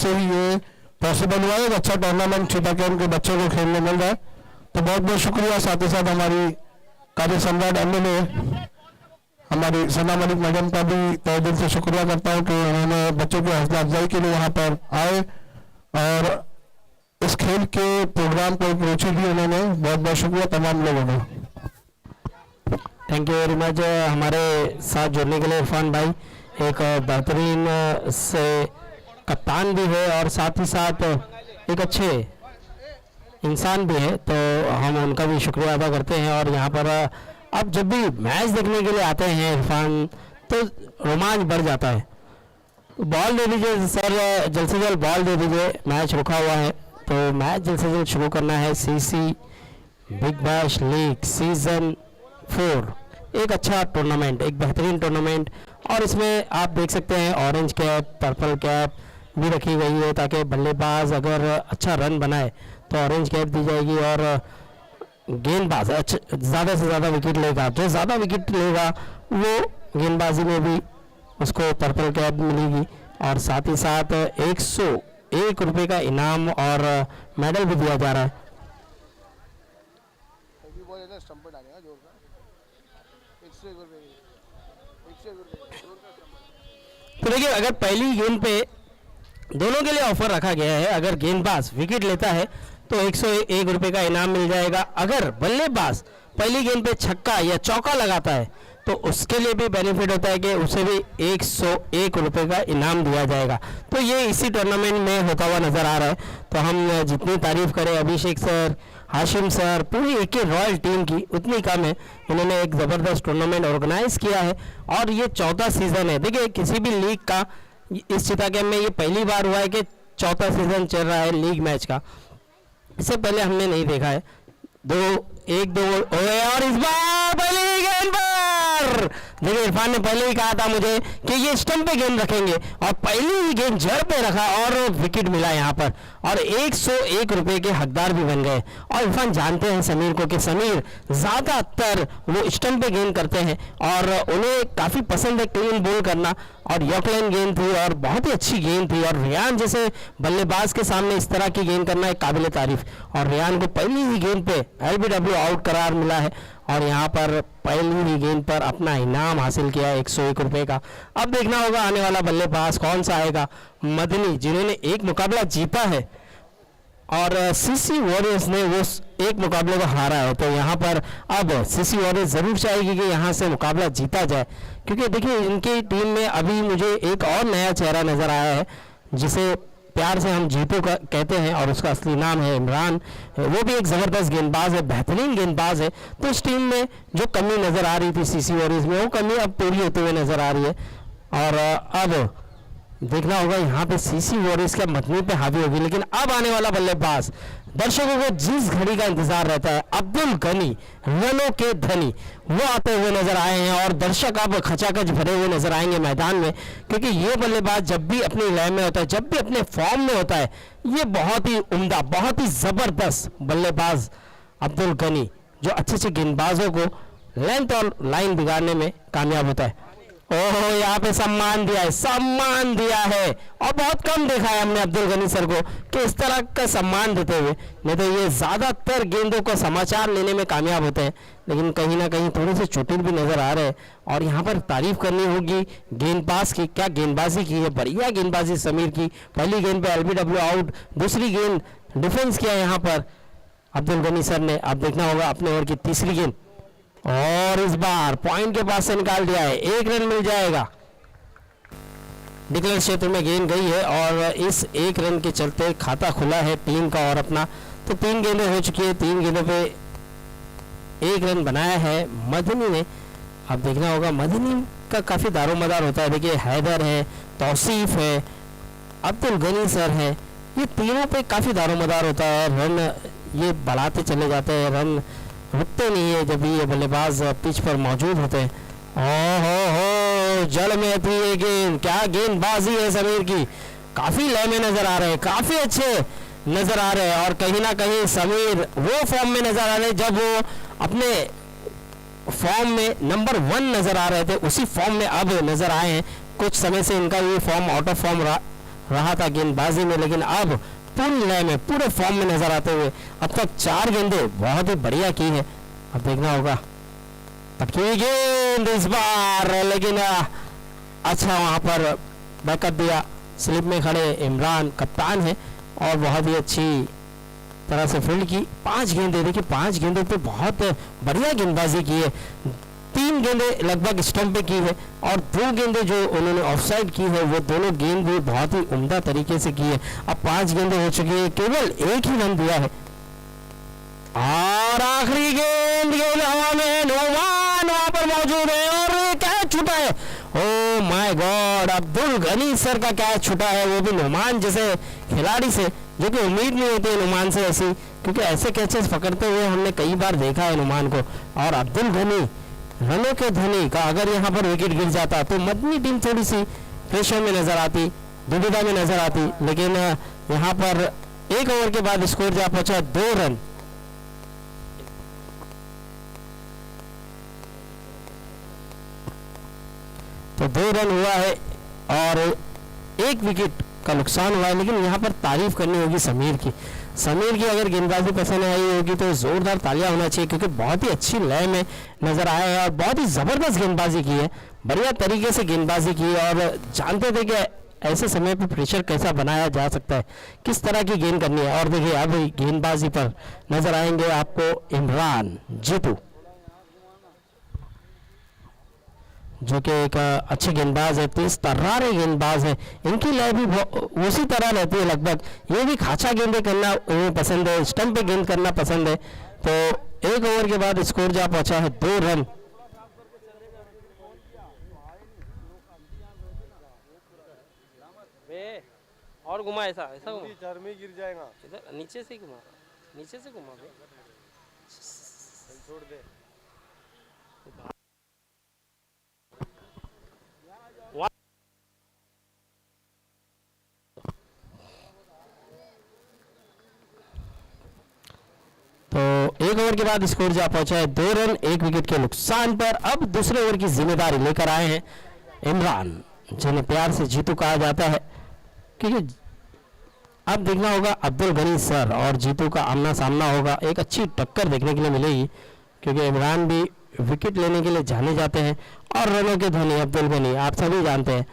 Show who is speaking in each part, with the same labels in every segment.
Speaker 1: से ही ये पॉसिबल हुआ है। एक अच्छा टूर्नामेंट चिटागंग के बच्चों को खेलने मिल रहा है, तो बहुत बहुत शुक्रिया। साथ ही साथ हमारी कार्य सम्राट एमएलए हमारी सना मलिक मैडम का भी तहे दिल से शुक्रिया करता हूं कि उन्होंने बच्चों की हौसला अफजाई के लिए यहाँ पर आए और इस खेल के प्रोग्राम को एक रुचि दी उन्होंने। बहुत बहुत शुक्रिया तमाम लोगों का।
Speaker 2: Thank you very much. हमारे साथ जुड़ने के लिए इरफान भाई एक बेहतरीन से कप्तान भी है और साथ ही साथ एक अच्छे इंसान भी है, तो हम उनका भी शुक्रिया अदा करते हैं। और यहाँ पर अब जब भी मैच देखने के लिए आते हैं इरफान, तो रोमांच बढ़ जाता है। बॉल दे दीजिए सर, जल्द से जल्द बॉल दे दीजिए, मैच रुका हुआ है, तो मैच जल्द से जल्द शुरू करना है। CC big bash league season 4 एक अच्छा टूर्नामेंट, एक बेहतरीन टूर्नामेंट, और इसमें आप देख सकते हैं ऑरेंज कैप पर्पल कैप भी रखी गई है ताकि बल्लेबाज अगर अच्छा रन बनाए तो ऑरेंज कैप दी जाएगी, और गेंदबाज ज़्यादा से ज़्यादा विकेट लेगा, जो ज़्यादा विकेट लेगा वो गेंदबाजी में भी उसको पर्पल कैप मिलेगी। और साथ ही साथ 101 रुपये का इनाम और मेडल भी दिया जा रहा है। तो देखिए, अगर पहली गेंद पे दोनों के लिए ऑफर रखा गया है, अगर गेंदबाज विकेट लेता है तो 101 रुपये का इनाम मिल जाएगा। अगर बल्लेबाज पहली गेंद पे छक्का या चौका लगाता है तो उसके लिए भी बेनिफिट होता है कि उसे भी 101 रुपये का इनाम दिया जाएगा। तो ये इसी टूर्नामेंट में होता हुआ नज़र आ रहा है। तो हम जितनी तारीफ करें अभिषेक सर, हाशिम सर, पूरी एक रॉयल टीम की, उतनी कम है। इन्होंने एक ज़बरदस्त टूर्नामेंट ऑर्गेनाइज किया है और ये चौथा सीज़न है। देखिए, किसी भी लीग का इस चिटागंग में ये पहली बार हुआ है कि चौथा सीज़न चल रहा है लीग मैच का। इससे पहले हमने नहीं देखा है। 1-2 और इस बार पहली गेंद पर देखिए, इरफान ने पहले ही कहा था मुझे कि ये स्टंप पे गेंद रखेंगे और पहली ही गेंद जड़ पे रखा और विकेट मिला यहाँ पर, और 101 रुपये के हकदार भी बन गए। और इरफान जानते हैं समीर को कि समीर ज़्यादातर वो स्टंप पे गेंद करते हैं और उन्हें काफ़ी पसंद है क्लीन बॉल करना, और यॉर्करलैंड गेंद थी और बहुत ही अच्छी गेंद थी। और रियान जैसे बल्लेबाज के सामने इस तरह की गेंद करना एक काबिल तारीफ, और रियान को पहली ही गेंद पे LBW आउट करार मिला है और यहाँ पर पहली ही गेंद पर अपना इनाम हासिल किया 101 रुपये का। अब देखना होगा आने वाला बल्लेबाज कौन सा आएगा। मदनी, जिन्होंने एक मुकाबला जीता है और सीसी वॉरियर्स ने वो एक मुकाबले को हारा है, तो यहाँ पर अब सीसी वॉरियर्स ज़रूर चाहेगी कि यहाँ से मुकाबला जीता जाए, क्योंकि देखिए इनकी टीम में अभी मुझे एक और नया चेहरा नज़र आया है जिसे प्यार से हम जीतो कहते हैं और उसका असली नाम है इमरान। वो भी एक ज़बरदस्त गेंदबाज है, बेहतरीन गेंदबाज है। तो इस टीम में जो कमी नज़र आ रही थी सीसी वॉरियर्स में, वो कमी अब पूरी होते हुए नज़र आ रही है। और अब देखना होगा यहाँ पे सीसी वॉरियर्स क्या मदनी पे हावी होगी। लेकिन अब आने वाला बल्लेबाज दर्शकों को जिस घड़ी का इंतजार रहता है, अब्दुल गनी, रनों के धनी, वो आते हुए नजर आए हैं और दर्शक अब खचाखच भरे हुए नजर आएंगे मैदान में, क्योंकि ये बल्लेबाज जब भी अपनी लय में होता है, जब भी अपने फॉर्म में होता है, ये बहुत ही उम्दा, बहुत ही ज़बरदस्त बल्लेबाज अब्दुल गनी, जो अच्छे अच्छे गेंदबाजों को लेंथ और लाइन बिगाड़ने में कामयाब होता है। ओहो, यहाँ पे सम्मान दिया है, सम्मान दिया है, और बहुत कम देखा है हमने अब्दुल गनी सर को कि इस तरह का सम्मान देते हुए। नहीं तो ये ज़्यादातर गेंदों को समाचार लेने में कामयाब होते हैं, लेकिन कहीं ना कहीं थोड़े से चोटिल भी नज़र आ रहे हैं। और यहाँ पर तारीफ करनी होगी गेंदबाज की, क्या गेंदबाजी की है, बढ़िया गेंदबाजी समीर की। पहली गेंद पे LBW आउट, दूसरी गेंद डिफेंस किया यहाँ पर अब्दुल गनी सर ने। अब देखना होगा अपने ओवर की तीसरी गेंद, और इस बार पॉइंट के पास से निकाल दिया है, 1 रन मिल जाएगा। डिक्लेयर क्षेत्र में गेंद गई है और इस 1 रन के चलते खाता खुला है टीम का और अपना। तो 3 गेंदें हो चुकी है, 3 गेंदों पे 1 रन बनाया है मदनी ने। अब देखना होगा, मदनी का काफ़ी दारोमदार होता है। देखिए, हैदर है, तौसीफ है, अब्दुल गनी सर है, ये तीनों पे काफ़ी दारोमदार होता है। रन ये बढ़ाते चले जाते हैं, रन रुकते नहीं है जब भी ये बल्लेबाज पिच पर मौजूद होते हैं। हो जड़ में थी ये गेंद, क्या गेंदबाजी है समीर की, काफ़ी लय में नज़र आ रहे हैं, काफ़ी अच्छे नज़र आ रहे हैं। और कहीं ना कहीं समीर वो फॉर्म में नज़र आ रहे हैं जब वो अपने फॉर्म में नंबर 1 नज़र आ रहे थे, उसी फॉर्म में अब नज़र आए हैं। कुछ समय से इनका ये फॉर्म आउट ऑफ फॉर्म रहा था गेंदबाजी में, लेकिन अब पूरी लय में पूरे फॉर्म में नजर आते हुए अब तक 4 गेंदें बहुत ही बढ़िया की है। अब देखना होगा तकनीकी गेंद इस बार, लेकिन अच्छा वहां पर बैकअप दिया। स्लिप में खड़े इमरान कप्तान है और बहुत ही अच्छी तरह से फील्ड की। 5 गेंदें, देखिए 5 गेंदों पे बहुत बढ़िया गेंदबाजी की है। 3 गेंदें लगभग स्टंप पे की है और 2 गेंदें जो उन्होंने ऑफसाइड की है वो दोनों गेंद भी बहुत ही उम्दा तरीके से की है। अब 5 गेंदें हो चुकी है, केवल 1 ही रन दिया है और आखिरी गेंद हवा में नोमान वहां पर मौजूद है और कैच छूटा है। Oh my god, Abdul Gani sir का कैच छूटा है, वो भी नोमान जैसे खिलाड़ी से, जो कि उम्मीद नहीं होती है नुमान से ऐसी, क्योंकि ऐसे कैचेस पकड़ते हुए हमने कई बार देखा है नुमान को। और अब्दुल गनी रनों के धनी का अगर यहाँ पर विकेट गिर जाता तो मदनी टीम थोड़ी सी प्रेशर में नजर आती, दुविधा में नजर आती, लेकिन यहाँ पर 1 ओवर के बाद स्कोर जा पहुंचा 2 रन। तो 2 रन हुआ है और 1 विकेट का नुकसान हुआ है। लेकिन यहाँ पर तारीफ करनी होगी समीर की। समीर की अगर गेंदबाजी पसंद आई होगी तो जोरदार तालियां होना चाहिए, क्योंकि बहुत ही अच्छी लय में नजर आया है और बहुत ही जबरदस्त गेंदबाजी की है, बढ़िया तरीके से गेंदबाजी की है और जानते थे कि ऐसे समय पर प्रेशर कैसा बनाया जा सकता है, किस तरह की गेंद करनी है। और देखिए अब गेंदबाजी पर नजर आएंगे आपको इमरान जीतू, जो कि एक अच्छे गेंदबाज है, तेज तर्रारे गेंदबाज है। इनकी लय भी उसी तरह रहती है लगभग, ये भी खाचा गेंदें करना उन्हें पसंद है, स्टंप पे गेंद करना पसंद है। तो 1 ओवर के बाद स्कोर जा पहुंचा है 2 रन। और घुमा ऐसा ऐसा घुमा, गिर जाएगा, नीचे से घुमा, नीचे से घुमा, छोड़ दे। तो 1 ओवर के बाद स्कोर जा पहुंचा है 2 रन 1 विकेट के नुकसान पर। अब दूसरे ओवर की जिम्मेदारी लेकर आए हैं इमरान, जिन्हें प्यार से जीतू कहा जाता है, क्योंकि अब देखना होगा अब्दुल गनी सर और जीतू का आमना सामना होगा। एक अच्छी टक्कर देखने के लिए मिलेगी, क्योंकि इमरान भी विकेट लेने के लिए जाने जाते हैं और रनों के धनी अब्दुल गनी आप सभी जानते हैं।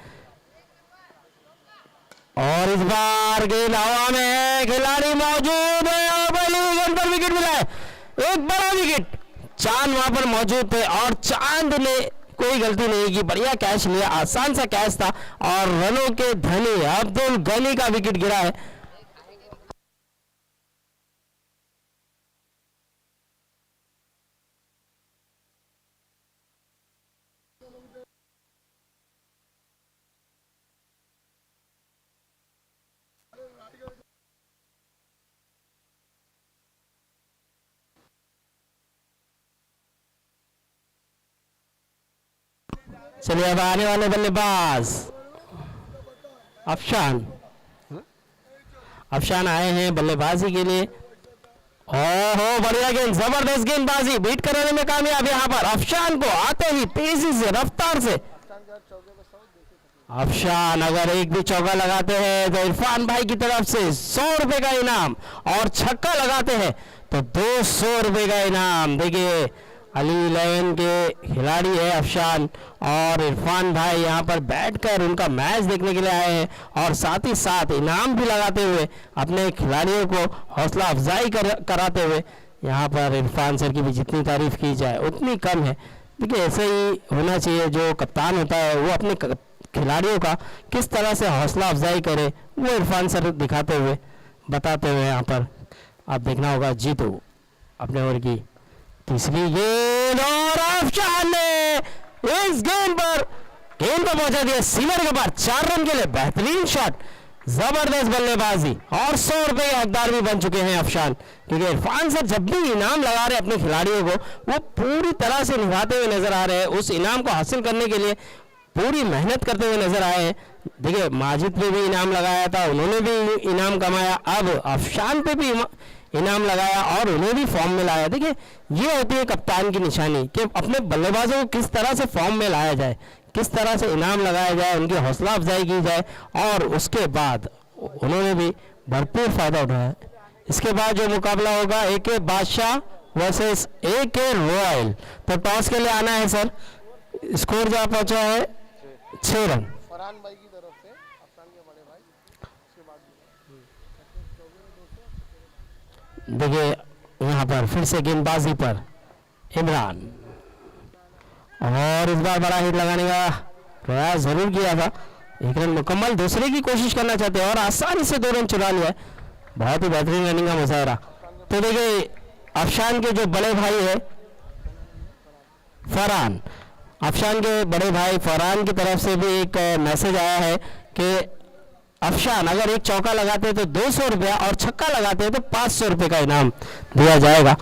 Speaker 2: और इस बार गेंद हवा में है, खिलाड़ी मौजूद है और पहली गेंद पर विकेट मिला है, एक बड़ा विकेट। चांद वहां पर मौजूद थे और चांद ने कोई गलती नहीं की, बढ़िया कैच लिया, आसान सा कैच था और रनों के धनी अब्दुल गनी का विकेट गिरा है। चलिए अब आने वाले बल्लेबाज अफशान आए हैं बल्लेबाजी के लिए। ओहो बढ़िया गेंद, जबरदस्त गेंदबाजी, बीट कराने में कामयाब यहाँ पर अफशान को, आते ही तेजी से रफ्तार से। अफशान अगर एक भी चौका लगाते हैं तो इरफान भाई की तरफ से 100 रुपए का इनाम, और छक्का लगाते हैं तो 200 रुपए का इनाम। देखिए अली 11 के खिलाड़ी है अफशान और इरफान भाई यहाँ पर बैठकर उनका मैच देखने के लिए आए हैं और साथ ही साथ इनाम भी लगाते हुए अपने खिलाड़ियों को हौसला अफजाई कराते हुए। यहाँ पर इरफान सर की भी जितनी तारीफ की जाए उतनी कम है। देखिए ऐसे ही होना चाहिए, जो कप्तान होता है वो अपने खिलाड़ियों का किस तरह से हौसला अफजाई करे वो इरफान सर दिखाते हुए बताते हुए यहाँ पर आप देखना होगा जीतू अपने ओवर की तीसरी गेंद और अफशान ने इस गेंद पर पहुंचा दिया सीमर के बाद 4 रन के लिए। बेहतरीन शॉट, जबरदस्त बल्लेबाजी और 100 रुपए के हकदार भी बन चुके हैं अफशान, क्योंकि इरफान सर जब भी इनाम लगा रहे हैं अपने खिलाड़ियों को वो पूरी तरह से निभाते हुए नजर आ रहे हैं। उस इनाम को हासिल करने के लिए पूरी मेहनत करते हुए नजर आए हैं। देखिए माजिद पे भी इनाम लगाया था, उन्होंने भी इनाम कमाया, अब अफशान पे भी इनाम लगाया और उन्हें भी फॉर्म में लाया। देखिए ये होती है कप्तान की निशानी कि अपने बल्लेबाजों को किस तरह से फॉर्म में लाया जाए, किस तरह से इनाम लगाया जाए, उनकी हौसला अफजाई की जाए, और उसके बाद उन्होंने भी भरपूर फायदा उठाया। इसके बाद जो मुकाबला होगा AK बादशाह वर्सेस AK रॉयल। तो टॉस के लिए आना है सर। स्कोर जहाँ पहुंचा है 6 रन।
Speaker 1: फरहान भाई की तरफ से अफसान के बड़े भाई, उसके बाद
Speaker 2: देखिए यहाँ पर फिर से गेंदबाजी पर इमरान, और इस बार बड़ा हिट लगाने का प्रयास जरूर किया था। 1 रन मुकम्मल, दूसरे की कोशिश करना चाहते हैं और आसानी से 2 रन चुरा लिया है। बहुत ही बेहतरीन रनिंग का मुजाहरा। तो देखिए अफशान के जो बड़े भाई है फरहान, अफशान के बड़े भाई फरहान की तरफ से भी एक मैसेज आया है कि अफशान अगर एक चौका लगाते हैं तो 200 रुपया और छक्का लगाते हैं तो 500 रुपये का इनाम दिया जाएगा।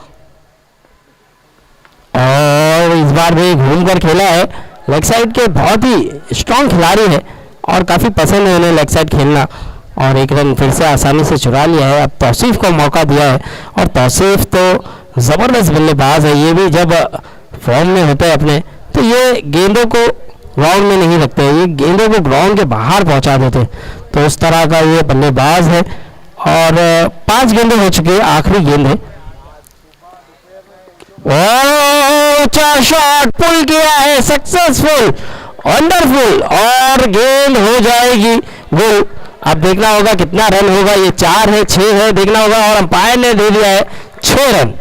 Speaker 2: और इस बार भी घूमकर खेला है। लेग साइड के बहुत ही स्ट्रॉन्ग खिलाड़ी है और काफ़ी पसंद है उन्हें लेग साइड खेलना, और 1 रन फिर से आसानी से चुरा लिया है। अब तौसीफ को मौका दिया है, और तौसीफ तो ज़बरदस्त बल्लेबाज है। ये भी जब फॉर्म में होते हैं अपने, तो ये गेंदों को ग्राउंड में नहीं रखते, ये गेंदों को ग्राउंड के बाहर पहुंचा देते। तो उस तरह का ये बल्लेबाज है। और 5 गेंदें हो चुकी है, आखिरी गेंद है। अच्छा शॉट पुल किया है, सक्सेसफुल, वंडरफुल, और गेंद हो जाएगी गोल। अब देखना होगा कितना रन होगा, ये 4 है 6 है, देखना होगा। और अंपायर ने दे दिया है 6 रन।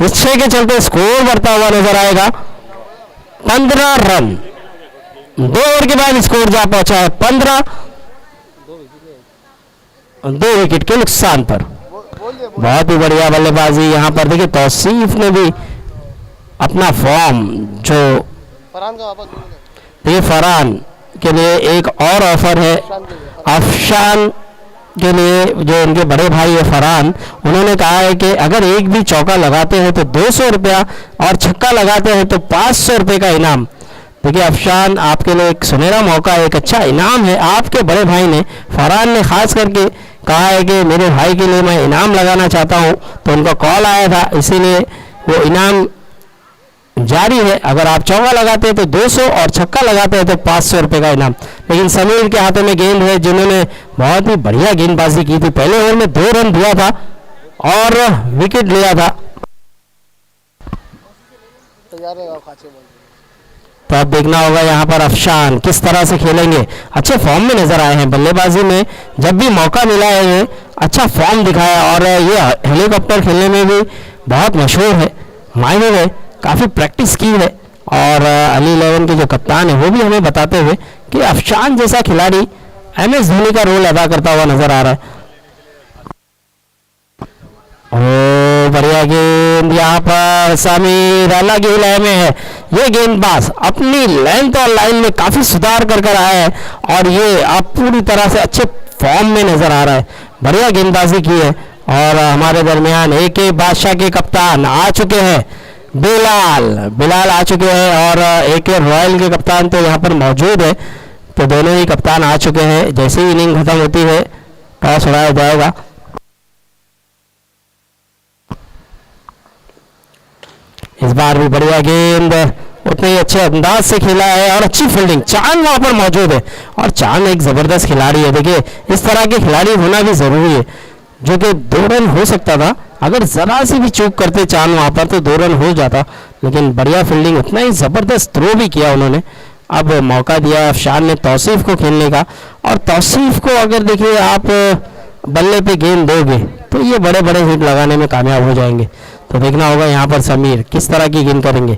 Speaker 2: इस 6 के चलते स्कोर बढ़ता हुआ नजर आएगा 15 रन। 2 ओवर के बाद स्कोर जा पहुंचा है 15, 2 विकेट के नुकसान पर। बहुत ही बढ़िया बल्लेबाजी यहाँ पर। देखिए तौसीफ ने भी अपना फॉर्म जो
Speaker 1: फरहान का वापस
Speaker 2: देखिए, फरहान के लिए एक और ऑफर है अफशान के लिए, जो उनके बड़े भाई है फरहान, उन्होंने कहा है कि अगर एक भी चौका लगाते हैं तो 200 रुपया और छक्का लगाते हैं तो 500 रुपये का इनाम। देखिए अफशान, आपके लिए एक सुनहरा मौका है, एक अच्छा इनाम है। आपके बड़े भाई ने, फरहान ने खास करके कहा है कि मेरे भाई के लिए मैं इनाम लगाना चाहता हूं, तो उनका कॉल आया था, इसीलिए वो इनाम जारी है। अगर आप चौका लगाते हैं तो 200 और छक्का लगाते हैं तो 500 रुपये का इनाम। लेकिन समीर के हाथों में गेंद है, जिन्होंने बहुत ही बढ़िया गेंदबाजी की थी। पहले ओवर में 2 रन दिया था और विकेट लिया था।
Speaker 1: तैयार है खाचे बोल।
Speaker 2: तो अब देखना होगा यहाँ पर अफशान किस तरह से खेलेंगे। अच्छे फॉर्म में नजर आए हैं बल्लेबाजी में, जब भी मौका मिला है ये अच्छा फॉर्म दिखाया। और ये हेलीकॉप्टर खेलने में भी बहुत मशहूर है, माहिर है, काफ़ी प्रैक्टिस की है। और अली 11 के जो कप्तान है वो भी हमें बताते हुए कि अफशान जैसा खिलाड़ी MS धोनी का रोल अदा करता हुआ नजर आ रहा है। ओ बढ़िया गेंद यहाँ पर, समीर अलग ही लय में है। ये गेंदबाज अपनी लेंथ और लाइन में काफी सुधार कर आया है, और ये अब पूरी तरह से अच्छे फॉर्म में नजर आ रहा है। बढ़िया गेंदबाजी की है। और हमारे दरमियान AK बादशाह के कप्तान आ चुके हैं, बिलाल आ चुके हैं, और AK रॉयल के कप्तान तो यहाँ पर मौजूद है। तो दोनों ही कप्तान आ चुके हैं। जैसे ही इनिंग खत्म होती है टॉस उड़ाया जाएगा। इस बार भी बढ़िया गेंद, उतने ही अच्छे अंदाज से खेला है और अच्छी फील्डिंग। चांद वहां पर मौजूद है, और चांद एक जबरदस्त खिलाड़ी है। देखिए इस तरह के खिलाड़ी होना भी जरूरी है, जो कि 2 रन हो सकता था। अगर जरा सी भी चूक करते चांद वहां पर तो 2 रन हो जाता, लेकिन बढ़िया फील्डिंग, उतना ही जबरदस्त थ्रो भी किया उन्होंने। अब मौका दिया अफशान ने तौसीफ को खेलने का, और तौसीफ को अगर देखिए आप बल्ले पे गेंद दोगे तो ये बड़े बड़े हिट लगाने में कामयाब हो जाएंगे। तो देखना होगा यहाँ पर समीर किस तरह की गेंद करेंगे।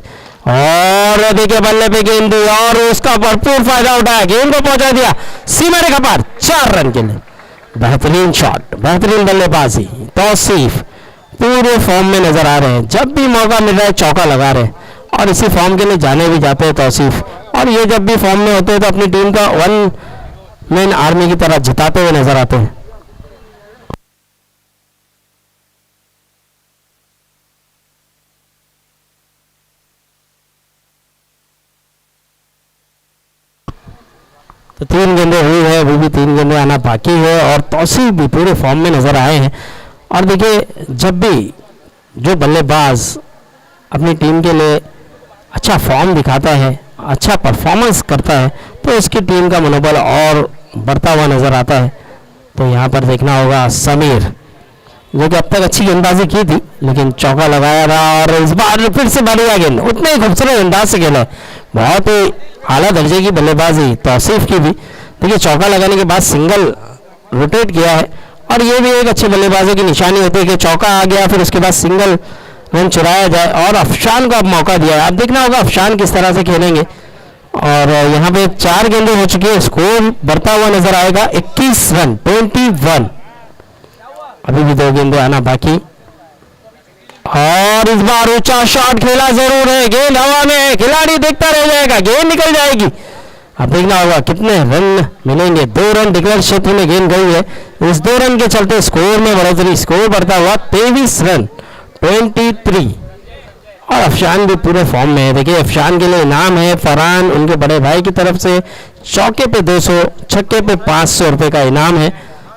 Speaker 2: और देखिए बल्ले पे गेंद दी और उसका भरपूर फायदा उठाया, गेंद को पहुंचा दिया सीमा रेखा पार 4 रन के लिए। बेहतरीन शॉट, बेहतरीन बल्लेबाजी। तौसीफ पूरे फॉर्म में नजर आ रहे हैं, जब भी मौका मिल रहा है चौका लगा रहे हैं, और इसी फॉर्म के लिए जाने भी जाते हैं तौसीफ। और ये जब भी फॉर्म में होते हैं तो अपनी टीम का 1 मैन आर्मी की तरह जिताते हुए नजर आते हैं। तो 3 गेंदें हुई है, अभी भी 3 गेंदें आना बाकी है, और तौसीफ भी पूरे फॉर्म में नजर आए हैं। और देखिए जब भी जो बल्लेबाज अपनी टीम के लिए अच्छा फॉर्म दिखाता है अच्छा परफॉर्मेंस करता है तो उसकी टीम का मनोबल और बढ़ता हुआ नज़र आता है। तो यहाँ पर देखना होगा समीर, जो कि अब तक अच्छी गेंदबाजी की थी लेकिन चौका लगाया था, और इस बार फिर से बढ़िया गेंद, उतने ही खूबसूरत अंदाज से खेला है, बहुत ही आला दर्जे की बल्लेबाजी तौसीफ की भी। देखिए चौका लगाने के बाद सिंगल रोटेट किया है, और ये भी एक अच्छे बल्लेबाजों की निशानी होती है कि चौका आ गया फिर उसके बाद सिंगल रन चुराया जाए, और अफशान को अब मौका दिया है। अब देखना होगा अफशान किस तरह से खेलेंगे, और यहाँ पे 4 गेंदें हो चुकी है, स्कोर बढ़ता हुआ नजर आएगा 21 रन 21। अभी भी 2 गेंदें आना बाकी, और इस बार ऊंचा शॉट खेला जरूर है, गेंद हवा में है, खिलाड़ी देखता रह जाएगा, गेंद निकल जाएगी। अब देखना होगा कितने रन मिलेंगे। 2 रन डिक्लेयर क्षेत्र में गेंद गई है, इस 2 रन के चलते स्कोर में बढ़ोतरी, स्कोर बढ़ता हुआ 23 रन 23। और अफशान भी पूरे फॉर्म में है। देखिए अफशान के लिए इनाम है फरहान उनके बड़े भाई की तरफ से, चौके पे 200, छक्के पे 500 रुपए का इनाम है।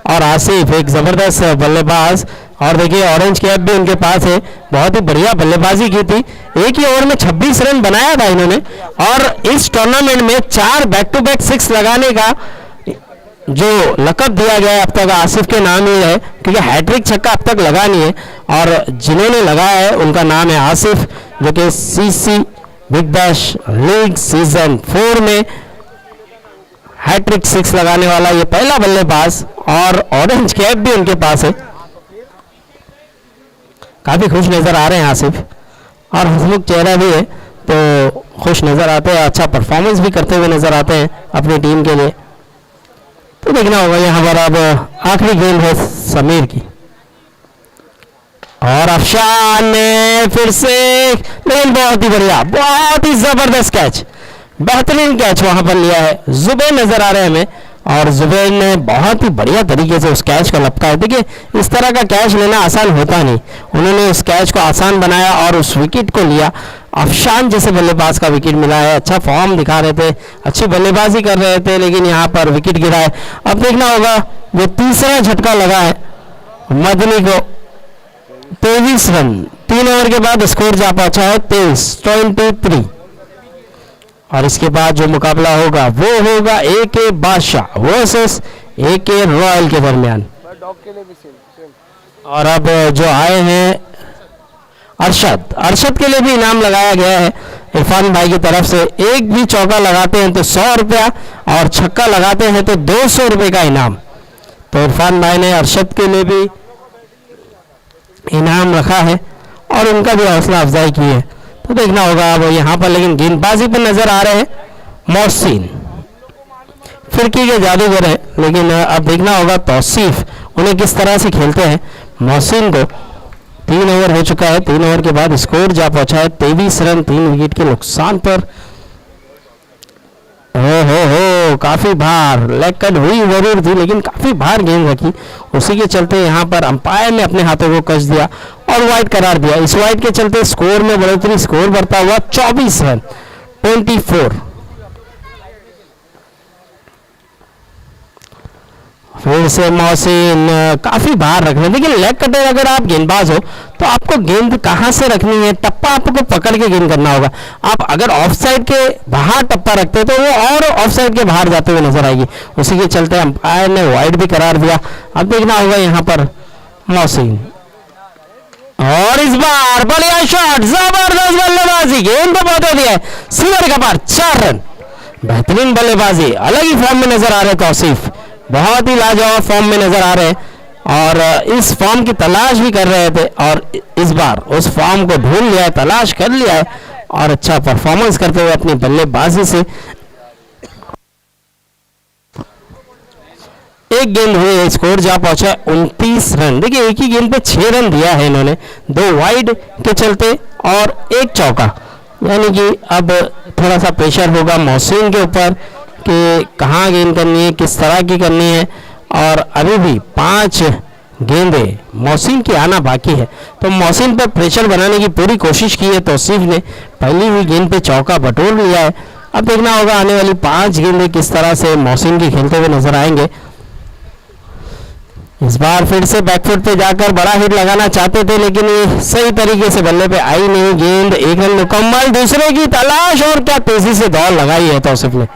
Speaker 2: और आसिफ एक जबरदस्त बल्लेबाज, और देखिए ऑरेंज कैप भी उनके पास है, बहुत ही बढ़िया बल्लेबाजी की थी, एक ही ओवर में 26 रन बनाया था इन्होंने। और इस टूर्नामेंट में 4 बैक टू बैक 6 लगाने का जो लकब दिया गया है अब तक आसिफ के नाम ही है, क्योंकि हैट्रिक छक्का अब तक लगा नहीं है, और जिन्होंने लगाया है उनका नाम है आसिफ, जो कि CC big bash league season 4 में हैट्रिक 6 लगाने वाला ये पहला बल्लेबाज, और ऑरेंज कैप भी उनके पास है। काफी खुश नजर आ रहे हैं आसिफ, और हंसमुख चेहरा भी है, तो खुश नजर आते हैं, अच्छा परफॉर्मेंस भी करते हुए नजर आते हैं अपनी टीम के लिए। तो देखना होगा यहाँ पर अब आखिरी गेंद है समीर की, और अफशान ने फिर से, लेकिन बहुत ही बढ़िया, बहुत ही जबरदस्त कैच, बेहतरीन कैच वहां पर लिया है। जुबैर नजर आ रहे हैं हमें, और जुबैर ने बहुत ही बढ़िया तरीके से उस कैच को लपका है। देखिए इस तरह का कैच लेना आसान होता नहीं, उन्होंने उस कैच को आसान बनाया और उस विकेट को लिया। अफशान जैसे बल्लेबाज का विकेट मिला है, अच्छा फॉर्म दिखा रहे थे, अच्छी बल्लेबाजी कर रहे थे, लेकिन यहाँ पर विकेट गिरा है। अब देखना होगा जो तीसरा झटका लगा है मदनी को, 23 रन 3 ओवर के बाद स्कोर जा पहुंचा है 23। और इसके बाद जो मुकाबला होगा वो होगा AK बादशाह वर्सेस AK रॉयल के दरमियान। और अब जो आए हैं अरशद के लिए भी इनाम लगाया गया है इरफान भाई की तरफ से। एक भी चौका लगाते हैं तो 100 रुपया, और छक्का लगाते हैं तो 200 रुपये का इनाम। तो इरफान भाई ने अरशद के लिए भी इनाम रखा है, और उनका भी हौसला अफजाई की है। तो देखना होगा अब यहाँ पर, लेकिन गेंदबाजी पर नजर आ रहे हैं मोहसिन, फिरकी के जादूगर है, लेकिन अब देखना होगा तौसीफ उन्हें किस तरह से खेलते हैं। मोहसिन को 3 ओवर हो चुका है, 3 ओवर के बाद स्कोर जा पहुंचा है 23 रन 3 विकेट के नुकसान पर। हो काफी भार, लेग कट हुई जरूर थी लेकिन काफी भार गेंद रखी, उसी के चलते यहाँ पर अंपायर ने अपने हाथों को कस दिया और वाइड करार दिया। इस वाइड के चलते स्कोर में बढ़ोतरी, स्कोर बढ़ता हुआ 24 रन 24। फिर से मोहसिन काफी बाहर रखने, देखिए लेग कटर अगर आप गेंदबाज हो तो आपको गेंद कहां से रखनी है, टप्पा आपको पकड़ के गेंद करना होगा। आप अगर ऑफ साइड के बाहर टप्पा रखते हो तो वो और ऑफ साइड के बाहर जाते हुए नजर आएगी, उसी के चलते अंपायर ने वाइड भी करार दिया। अब देखना होगा यहाँ पर मोहसिन, और इस बार बढ़िया शॉट, जबरदस्त बल्लेबाजी, गेंद को पहुंचा दिया है सीवर का पार, 4 रन। बेहतरीन बल्लेबाजी, अलग ही फॉर्म में नजर आ रहे तौसीफ, बहुत ही लाजवाब फॉर्म में नजर आ रहे हैं, और इस फॉर्म की तलाश भी कर रहे थे, और इस बार उस फॉर्म को ढूंढ लिया है, तलाश कर लिया है, और अच्छा परफॉर्मेंस करते हुए अपनी बल्लेबाजी से एक गेंद हुई, स्कोर जा पहुंचा 29 रन। देखिए एक ही गेंद पे 6 रन दिया है इन्होंने, 2 वाइड के चलते और 1 चौका, यानी कि अब थोड़ा सा प्रेशर होगा मोहसिन के ऊपर कि कहाँ गेंद करनी है, किस तरह की करनी है, और अभी भी 5 गेंदें मोहसिन की आना बाकी है, तो मोहसिन पर प्रेशर बनाने की पूरी कोशिश की है तौसीफ ने, पहली हुई गेंद पे चौका बटोर लिया है। अब देखना होगा आने वाली 5 गेंदें किस तरह से मोहसिन की खेलते हुए नजर आएंगे। इस बार फिर से बैकफुट पे जाकर बड़ा हिट लगाना चाहते थे, लेकिन ये सही तरीके से बल्ले पे आई नहीं गेंद। एक रन मुकम्मल, दूसरे की तलाश, और क्या तेजी से दौड़ लगाई है तौसीफ ने।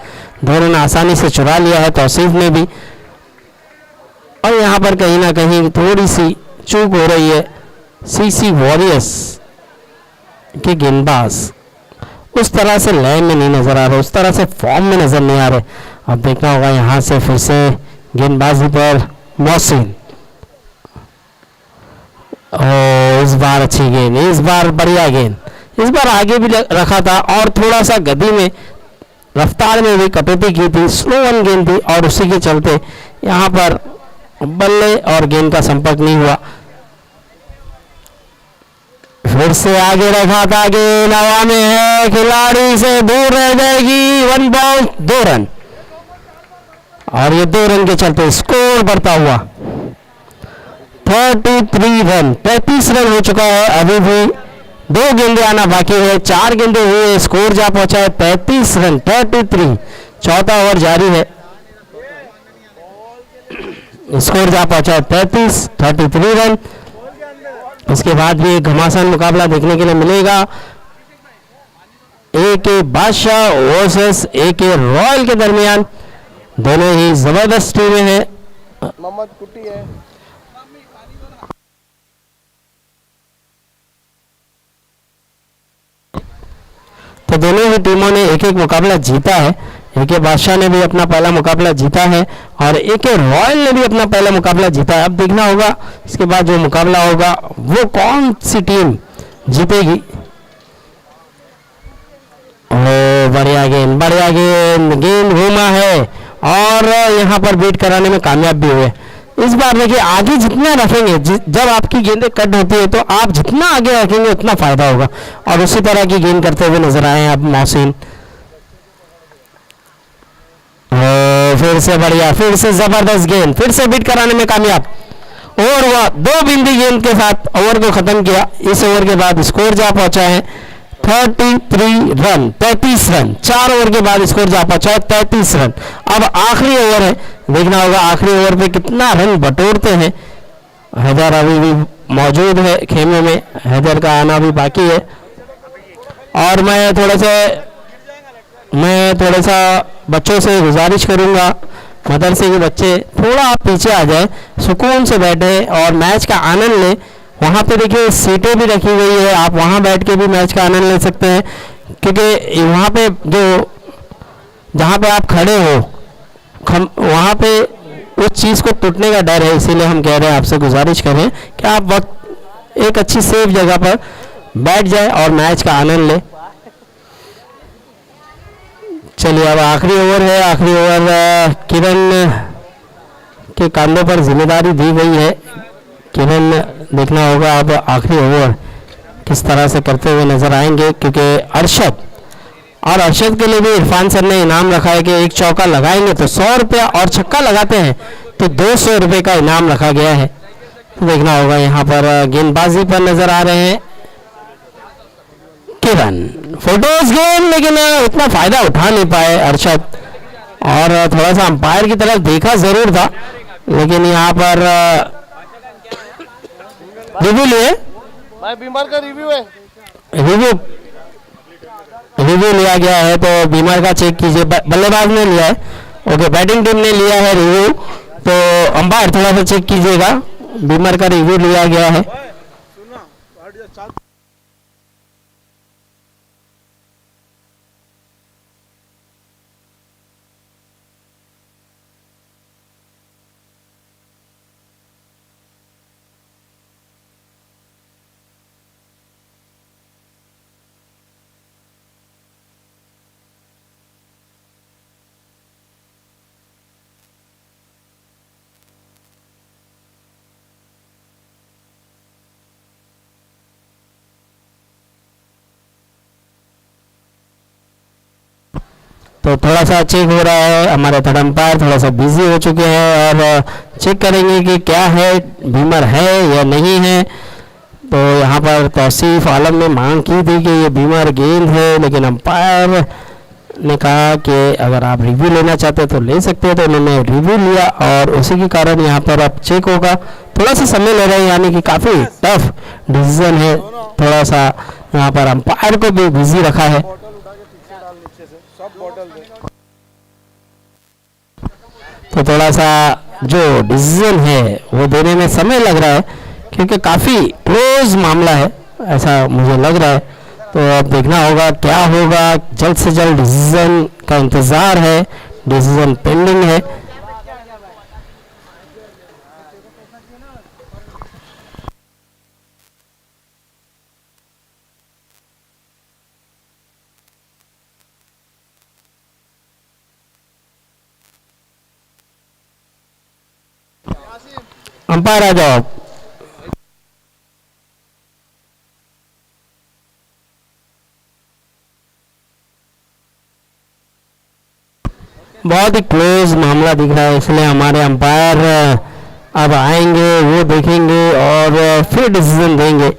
Speaker 2: 2 रन आसानी से चुरा लिया है तौसीफ ने भी। और यहाँ पर कहीं ना कहीं थोड़ी सी चूक हो रही है सीसी वॉरियर्स के गेंदबाज। उस तरह से लय में नहीं नजर आ रहे, उस तरह से फॉर्म में नजर नहीं आ रहे। अब देखना होगा यहाँ से फिर से गेंदबाजी पर मोहसिन। इस बार अच्छी गेंद, इस बार बढ़िया गेंद, इस बार आगे भी रखा था और थोड़ा सा गति में रफ्तार में भी कटौती की थी। स्लो वन गेंद थी और उसी के चलते यहाँ पर बल्ले और गेंद का संपर्क नहीं हुआ। फिर से आगे रखा था, गेंद हवा में है, खिलाड़ी से दूर रह जाएगी। 1 बॉल 2 रन, और ये 2 रन के चलते स्कोर बढ़ता हुआ 33 रन, 35 रन हो चुका है। अभी भी 2 गेंदे आना बाकी है, 4 गेंदे हुए, स्कोर जा पहुंचा है 35 रन, 33। चौथा ओवर जारी है, स्कोर जा पहुंचा है 33 रन। इसके बाद भी एक घमासान मुकाबला देखने के लिए मिलेगा। AK बादशाह वर्सेस AK रॉयल के दरमियान। दोनों ही जबरदस्त टीमें हैं।
Speaker 3: मोहम्मद कुट्टी है।
Speaker 2: तो दोनों ही टीमों ने एक एक मुकाबला जीता है। AK बादशाह ने भी अपना पहला मुकाबला जीता है और AK रॉयल ने भी अपना पहला मुकाबला जीता है। अब देखना होगा इसके बाद जो मुकाबला होगा वो कौन सी टीम जीतेगी। बढ़िया गेंद, बढ़िया गेंद, गेंद घूमा है और यहाँ पर बीट कराने में कामयाब भी हुए। इस बार देखिए आगे जितना रखेंगे, जब आपकी गेंदें कट होती है तो आप जितना आगे रखेंगे उतना फायदा होगा, और उसी तरह की गेंद करते हुए नजर आए हैं अब मोहसिन। फिर से बढ़िया, फिर से जबरदस्त गेंद, फिर से बीट कराने में कामयाब। ओवर हुआ 2 बिंदी गेंद के साथ ओवर को खत्म किया। इस ओवर के बाद स्कोर जा पहुंचा है 33 रन, 33 रन। 4 ओवर के बाद स्कोर जा पहुंचा है 33 रन। अब आखिरी ओवर है, देखना होगा आखिरी ओवर पे कितना रन बटोरते हैं। हैदर अभी भी मौजूद है खेमे में, हैदर का आना भी बाकी है। और मैं थोड़ा सा बच्चों से गुजारिश करूंगा, मदरसे के बच्चे थोड़ा आप पीछे आ जाए, सुकून से बैठे और मैच का आनंद लें। वहाँ पे देखिए सीटें भी रखी गई है, आप वहाँ बैठ के भी मैच का आनंद ले सकते हैं, क्योंकि वहाँ पे जहाँ पे आप खड़े हो वहाँ पे उस चीज़ को टूटने का डर है। इसीलिए हम कह रहे हैं, आपसे गुजारिश करें कि आप वक्त एक अच्छी सेफ जगह पर बैठ जाए और मैच का आनंद ले। चलिए अब आखिरी ओवर है, आखिरी ओवर किरण के कंधों पर जिम्मेदारी दी गई है। किरण देखना होगा अब आखिरी ओवर किस तरह से करते हुए नजर आएंगे, क्योंकि अरशद के लिए भी इरफान सर ने इनाम रखा है कि एक चौका लगाएंगे तो 100 रुपया और छक्का लगाते हैं तो 200 रुपये का इनाम रखा गया है। तो देखना होगा यहाँ पर गेंदबाजी पर नजर आ रहे हैं किरण। फोटोज गेंद, लेकिन उतना फायदा उठा नहीं पाए अरशद, और थोड़ा सा अंपायर की तरफ देखा जरूर था, लेकिन यहाँ पर रिव्यू लिए,
Speaker 3: भाई बीमार का रिव्यू है,
Speaker 2: रिव्यू लिया गया है तो बीमार का चेक कीजिए। बल्लेबाज ने लिया है, ओके, बैटिंग टीम ने लिया है रिव्यू, तो अंपायर थोड़ा सा चेक कीजिएगा। बीमार का रिव्यू लिया गया है। तो थोड़ा सा चेक हो रहा है, हमारे थर्ड अंपायर थोड़ा सा बिजी हो चुके हैं और चेक करेंगे कि क्या है, बीमर है या नहीं है। तो यहाँ पर तौसीफ आलम ने मांग की थी कि ये बीमर गेंद है, लेकिन अंपायर ने कहा कि अगर आप रिव्यू लेना चाहते हैं तो ले सकते हैं, तो उन्होंने रिव्यू लिया और उसी के कारण यहाँ पर अब चेक होगा। थोड़ा सा समय ले रहे हैं, यानी कि काफ़ी टफ डिसीजन है। थोड़ा सा यहाँ पर अंपायर को भी बिजी रखा है। तो थोड़ा सा जो डिसीजन है वो देने में समय लग रहा है, क्योंकि काफ़ी क्लोज मामला है, ऐसा मुझे लग रहा है। तो अब देखना होगा क्या होगा। जल्द से जल्द डिसीजन का इंतज़ार है, डिसीजन पेंडिंग है। अंपायर आ जाओ। बहुत ही क्लोज मामला दिख रहा है, इसलिए हमारे अंपायर अब आएंगे, वो देखेंगे और फिर डिसीजन देंगे।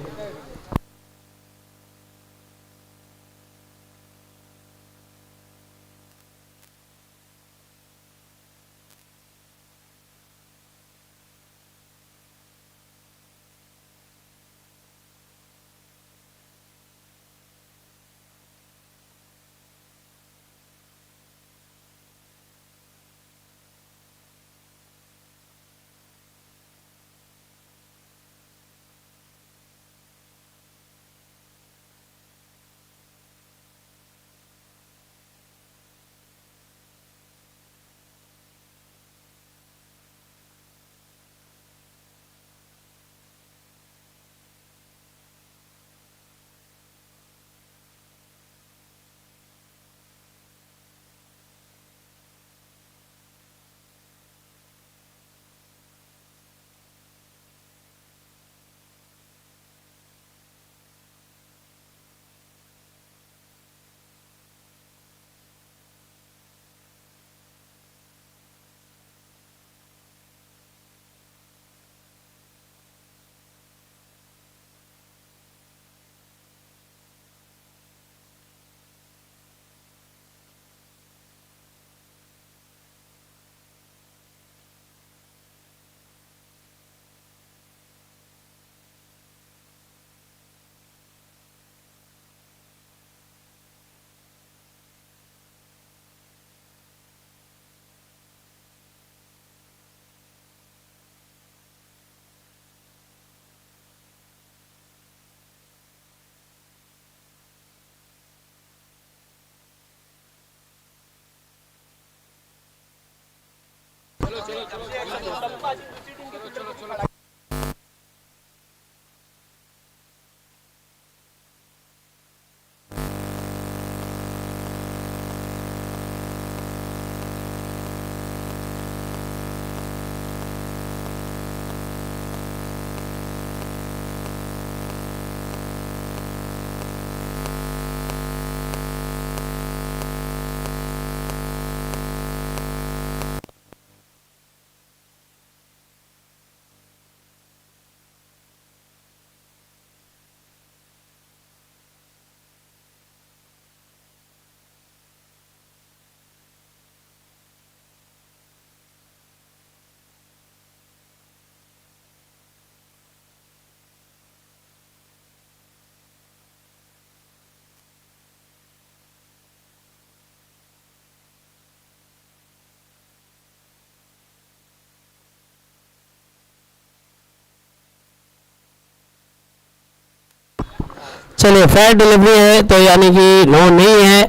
Speaker 2: चलिए, फेयर डिलीवरी है, तो यानी कि नो नहीं है।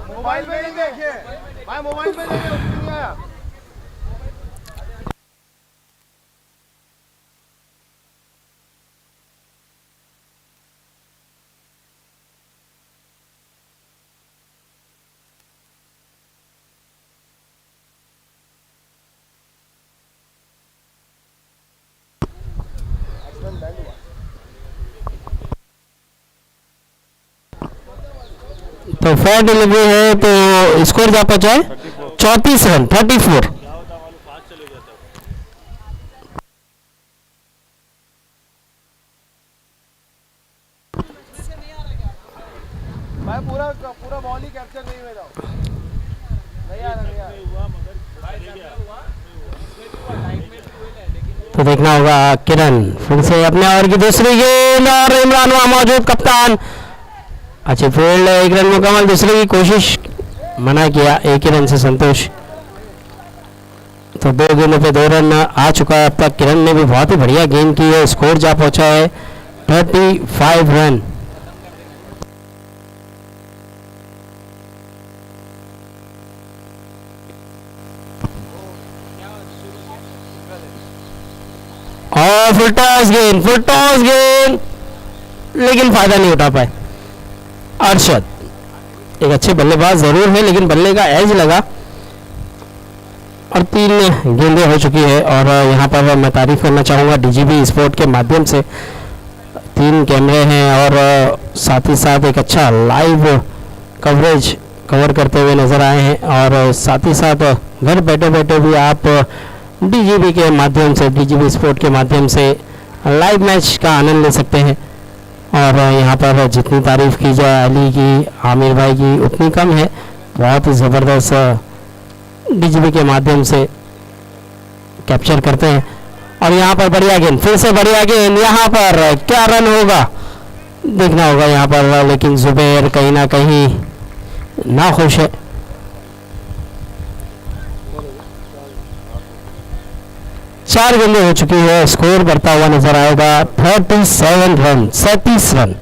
Speaker 3: मोबाइल में नहीं देखिए भाई, मोबाइल में देखिए, नहीं आया।
Speaker 2: तो फेयर डिलीवरी है, तो स्कोर जा पहुंचा है 34 रन, 34।
Speaker 3: भाई पूरा बॉल ही कैप्चर नहीं हुआ था। नहीं आ रहा।
Speaker 2: तो देखना होगा किरण फिर से अपने ओवर की दूसरी गेंद और इमरान वहां मौजूद कप्तान अच्छी फील्ड, एक रन मुकम्मल, दूसरे की कोशिश मना किया, एक ही रन से संतोष। तो 2 गेंदों पे 2 रन आ चुका है अब तक। किरण ने भी बहुत ही बढ़िया गेंद की है, स्कोर जा पहुंचा है 35 रन। और फुल टॉस गेंद लेकिन फायदा नहीं उठा पाए अरशद। एक अच्छे बल्लेबाज जरूर है लेकिन बल्ले का एज लगा और 3 गेंदें हो चुकी है। और यहाँ पर मैं तारीफ करना चाहूँगा डीजीबी स्पोर्ट के माध्यम से, 3 कैमरे हैं और साथ ही साथ एक अच्छा लाइव कवरेज कवर करते हुए नज़र आए हैं। और साथ ही साथ घर बैठे बैठे भी आप डीजीबी के माध्यम से, डीजीबी स्पोर्ट के माध्यम से लाइव मैच का आनंद ले सकते हैं। और यहाँ पर जितनी तारीफ की जाए अली की, आमिर भाई की, उतनी कम है। बहुत ही ज़बरदस्त डीजीबी के माध्यम से कैप्चर करते हैं। और यहाँ पर बढ़िया गेंद, फिर से बढ़िया गेंद, यहाँ पर क्या रन होगा देखना होगा यहाँ पर। लेकिन जुबैर कहीं ना कहीं ना खुश है। चार गेंदें हो चुकी है, स्कोर बढ़ता हुआ नजर आएगा 37 रन, 37 रन।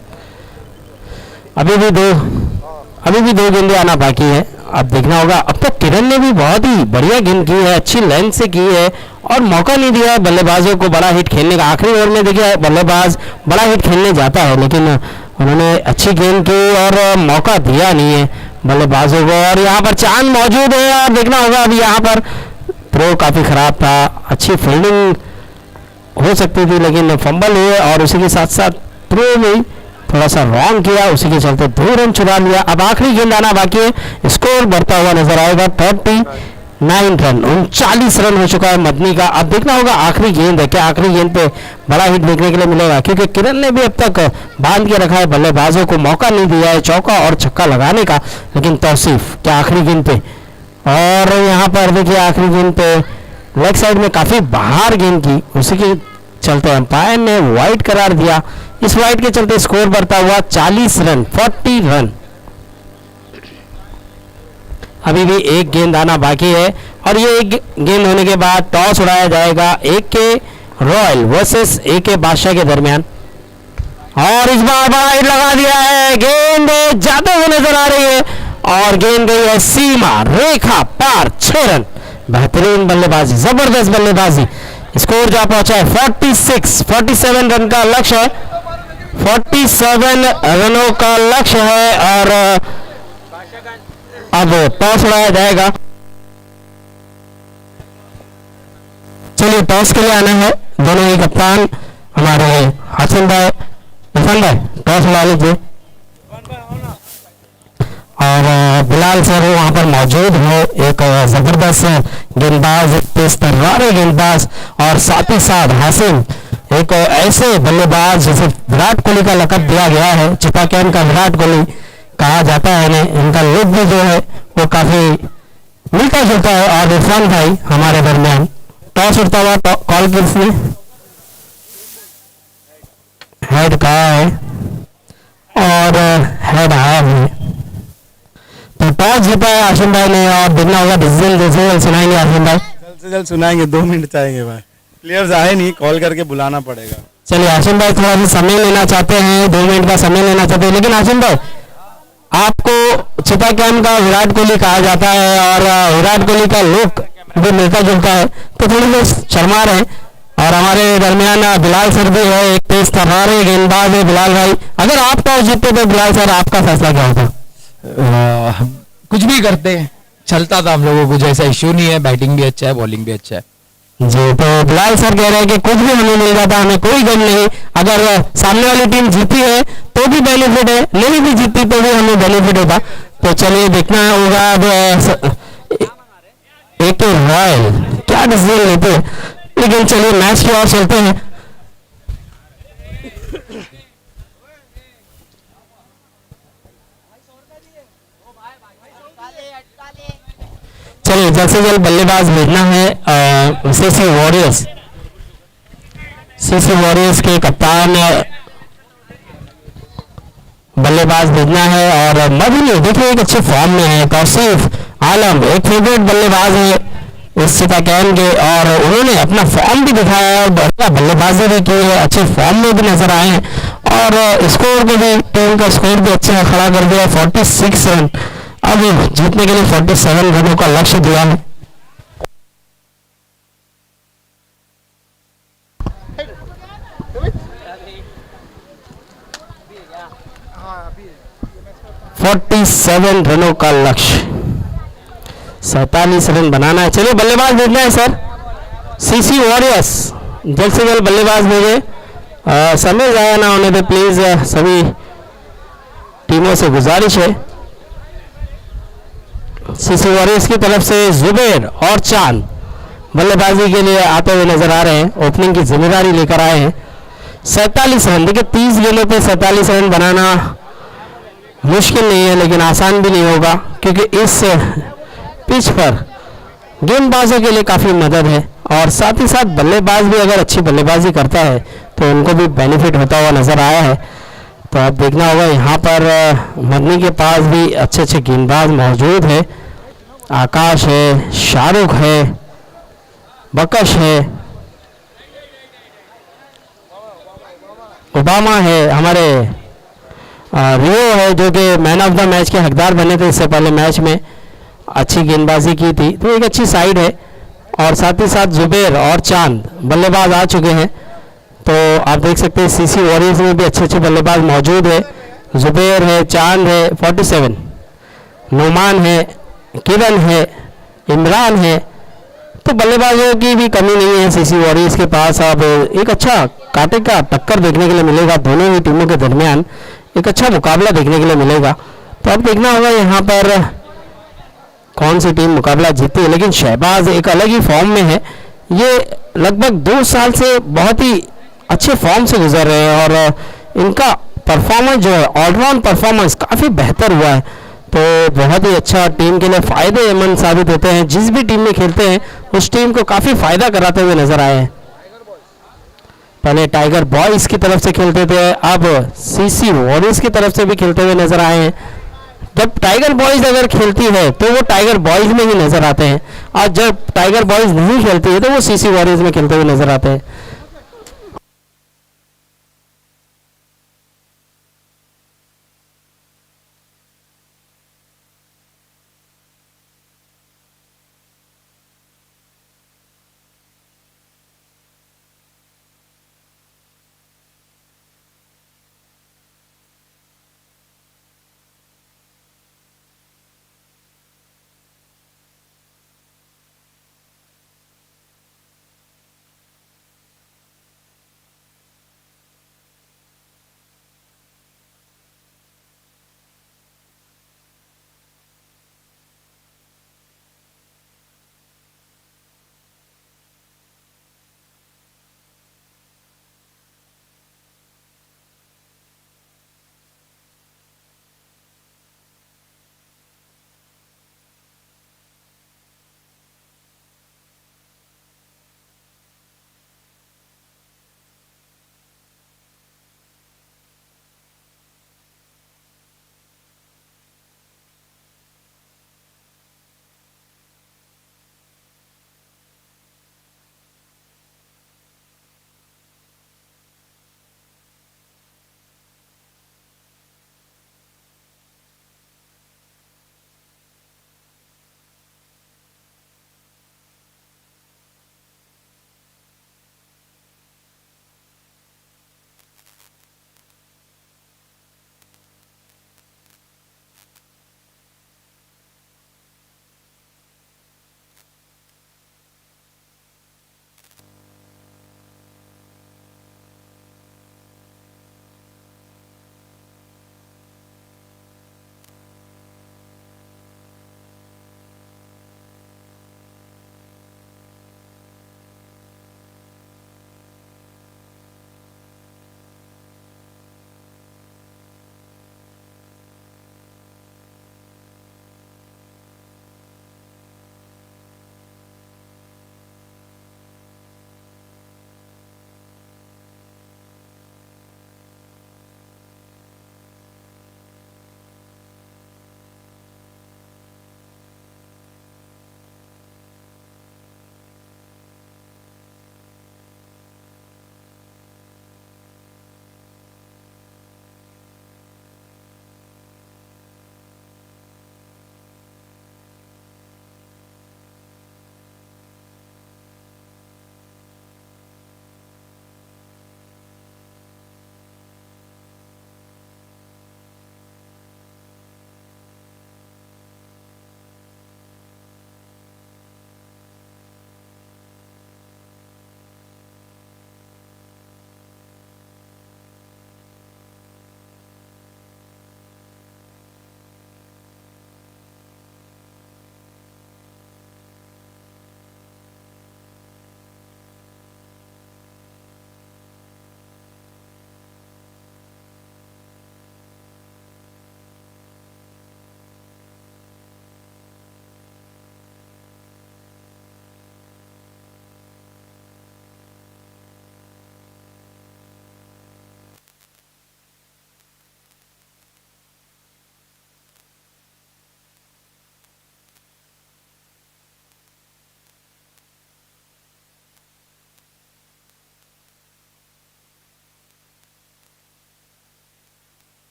Speaker 2: अभी भी दो गेंदें आना बाकी है। अब देखना होगा। अब तक किरण ने भी बहुत ही बढ़िया गेंद की है, अच्छी लेंथ से की है और मौका नहीं दिया बल्लेबाजों को बड़ा हिट खेलने का। आखिरी ओवर में देखिए बल्लेबाज बड़ा हिट खेलने जाता है लेकिन उन्होंने अच्छी गेंद की और मौका दिया नहीं है बल्लेबाजों को। और यहाँ पर चांद मौजूद है और देखना होगा अभी यहाँ पर थ्रो काफ़ी ख़राब था, अच्छी फील्डिंग हो सकती थी लेकिन फंबल हुए और उसी के साथ साथ थ्रो में थोड़ा सा रॉन्ग किया, उसी के चलते 2 रन चुरा लिया। अब आखिरी गेंद आना बाकी है, स्कोर बढ़ता हुआ नजर आएगा 39 रन, 39 रन हो चुका है मदनी का। अब देखना होगा आखिरी गेंद है, क्या आखिरी गेंद पे बड़ा हिट देखने के लिए मिलेगा, क्योंकि किरण ने भी अब तक बांध के रखा है, बल्लेबाजों को मौका नहीं दिया है चौका और छक्का लगाने का। लेकिन तौसीफ क्या आखिरी गेंद पे, और यहाँ पर देखिए आखिरी गेंद पे लेग साइड में काफ़ी बाहर गेंद की, उसी के चलते अंपायर ने वाइड करार दिया। इस वाइड के चलते स्कोर बढ़ता हुआ 40 रन, 40 रन। अभी भी एक गेंद आना बाकी है और ये एक गेंद होने के बाद टॉस उड़ाया जाएगा AK रॉयल वर्सेस AK बादशाह के दरमियान। और इस बार बड़ा हिट लगा दिया है, गेंद जाते हुए नजर आ रही है और गेंद गई है सीमा रेखा पार, 6 रन। बेहतरीन बल्लेबाजी, जबरदस्त बल्लेबाजी। स्कोर जा पहुंचा है 47 रन का लक्ष्य है, 47 रनों का लक्ष्य है। और अब टॉस उड़ाया जाएगा। चलिए टॉस के लिए आना है दोनों ही कप्तान हमारे हसन भाई, हसन भाई टॉस उड़ा लीजिए। और बिलाल सर वहाँ पर मौजूद है, एक जबरदस्त गेंदबाज, एक तेज तर्रारे गेंदबाज और साथ ही साथ हासिम एक ऐसे बल्लेबाज जिसे विराट कोहली का लक़ब दिया गया है, चिताकैन का विराट कोहली कहा जाता है इन्हें। इनका लुक भी जो है वो काफी मिलता जुलता है। और इरफान भाई हमारे दरमियान, टॉस उठता हुआ कॉल किसने, हेड कहा है और हेड आया है। तो टॉस जीता है आशिम भाई ने और देखना होगा डिसीजन सुनाएंगे आशिम भाई।
Speaker 4: जल्द से जल्द सुनाएंगे, 2 मिनट चाहेंगे भाई, प्लेयर्स आए नहीं, कॉल करके बुलाना पड़ेगा।
Speaker 2: चलिए आशिम भाई थोड़ा सा समय लेना चाहते हैं, 2 मिनट का समय लेना चाहते हैं। लेकिन आशिम भाई आपको चिताकैन का विराट कोहली कहा जाता है और विराट कोहली का लुक भी मिलता जुलता है, तो थोड़ी सी शर्मा रहे। और हमारे दरमियान बिलाल सर भी है, एक तेज तर्रारे गेंदबाज है बिलाल भाई। अगर आप टॉस जीतते तो बिलाल सर आपका फैसला क्या होता?
Speaker 5: कुछ भी करते हैं, चलता था हम लोगों को, जैसा इश्यू नहीं है, बैटिंग भी अच्छा है, बॉलिंग भी अच्छा है
Speaker 2: जी। तो बिलाल सर कह रहे हैं कि कुछ भी हमें मिल जाता, हमें कोई गम नहीं। अगर सामने वाली टीम जीती है तो भी बेनिफिट है, नहीं भी जीती तो भी हमें बेनिफिट होगा। तो चलिए देखना होगा अब AK रॉयल क्या डिसीजन लेते हैं। लेकिन चलिए मैच की ओर चलते हैं। चलिए जल्द से जल्द बल्लेबाज भेजना है सीसी वॉरियर्स। सीसी वॉरियर्स के कप्तान बल्लेबाज भेजना है। और मदनी देखिए एक अच्छे फॉर्म में है। तौसीफ आलम एक फेवरेट बल्लेबाज है इस चिटागंग के, और उन्होंने अपना फॉर्म भी दिखाया है और बढ़िया बल्लेबाजी भी की है, अच्छे फॉर्म में भी नजर आए हैं और स्कोर को भी टीम का स्कोर भी अच्छा खड़ा कर दिया 46 रन। अब जीतने के लिए 47 रनों का लक्ष्य दिया है।
Speaker 3: हाँ अभी
Speaker 2: 47 रनों का लक्ष्य, 47 रन बनाना है। चलिए बल्लेबाज भेजना है सर, सीसी वॉरियर्स जल्द से जल्द बल्लेबाज भेजे। समय जाया ना होने दे प्लीज, सभी टीमों से गुजारिश है। सीसी वॉरियर्स की तरफ से जुबैर और चांद बल्लेबाजी के लिए आते हुए नजर आ रहे हैं, ओपनिंग की जिम्मेदारी लेकर आए हैं। 47 रन, देखिए 30 गेंदों पे 47 रन बनाना मुश्किल नहीं है लेकिन आसान भी नहीं होगा, क्योंकि इस पिच पर गेंदबाजों के लिए काफ़ी मदद है और साथ ही साथ बल्लेबाज भी अगर अच्छी बल्लेबाजी करता है तो उनको भी बेनिफिट होता हुआ नजर आया है। तो अब देखना होगा, यहाँ पर मदनी के पास भी अच्छे अच्छे गेंदबाज मौजूद है। आकाश है, शाहरुख है, बकश है, ओबामा है, हमारे रियो है जो कि मैन ऑफ द मैच के हकदार बने थे इससे पहले मैच में, अच्छी गेंदबाजी की थी, तो एक अच्छी साइड है। और साथ ही साथ जुबैर और चांद बल्लेबाज आ चुके हैं, तो आप देख सकते हैं सीसी वॉरियर्स में भी अच्छे अच्छे बल्लेबाज मौजूद है। जुबैर है, चांद है 47, नुमान है, किरण है, इमरान है, तो बल्लेबाजों की भी कमी नहीं है सीसी वॉरियर्स के पास। अब एक अच्छा कांटे का टक्कर देखने के लिए मिलेगा, दोनों ही टीमों के दरमियान एक अच्छा मुकाबला देखने के लिए मिलेगा। तो अब देखना होगा यहाँ पर कौन सी टीम मुकाबला जीती है, लेकिन शहबाज एक अलग ही फॉर्म में है। ये लगभग 2 साल से बहुत ही अच्छे फॉर्म से गुजर रहे हैं और इनका परफॉर्मेंस जो है, ऑलराउंड परफॉर्मेंस काफ़ी बेहतर हुआ है, तो बहुत ही अच्छा टीम के लिए फ़ायदेमंद साबित होते हैं। जिस भी टीम में खेलते हैं उस टीम को काफ़ी फ़ायदा कराते हुए नजर आए हैं। पहले टाइगर बॉयज़ की तरफ से खेलते थे, अब सीसी वॉरियर्स की तरफ से भी खेलते हुए नजर आए हैं। जब टाइगर बॉयज़ अगर खेलती है तो वो टाइगर बॉयज़ में ही नजर आते हैं, और जब टाइगर बॉयज़ नहीं खेलती है तो वो सीसी वॉरियर्स में खेलते हुए नजर आते हैं।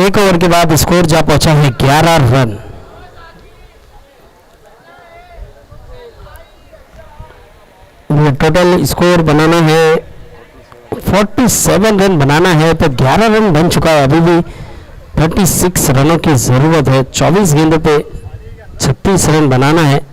Speaker 2: एक ओवर के बाद स्कोर जा पहुंचा है 11 रन। ये टोटल स्कोर बनाना है 47 रन बनाना है, तो 11 रन बन चुका है। अभी भी 36 रनों की जरूरत है। 24 गेंदों पे 36 रन बनाना है।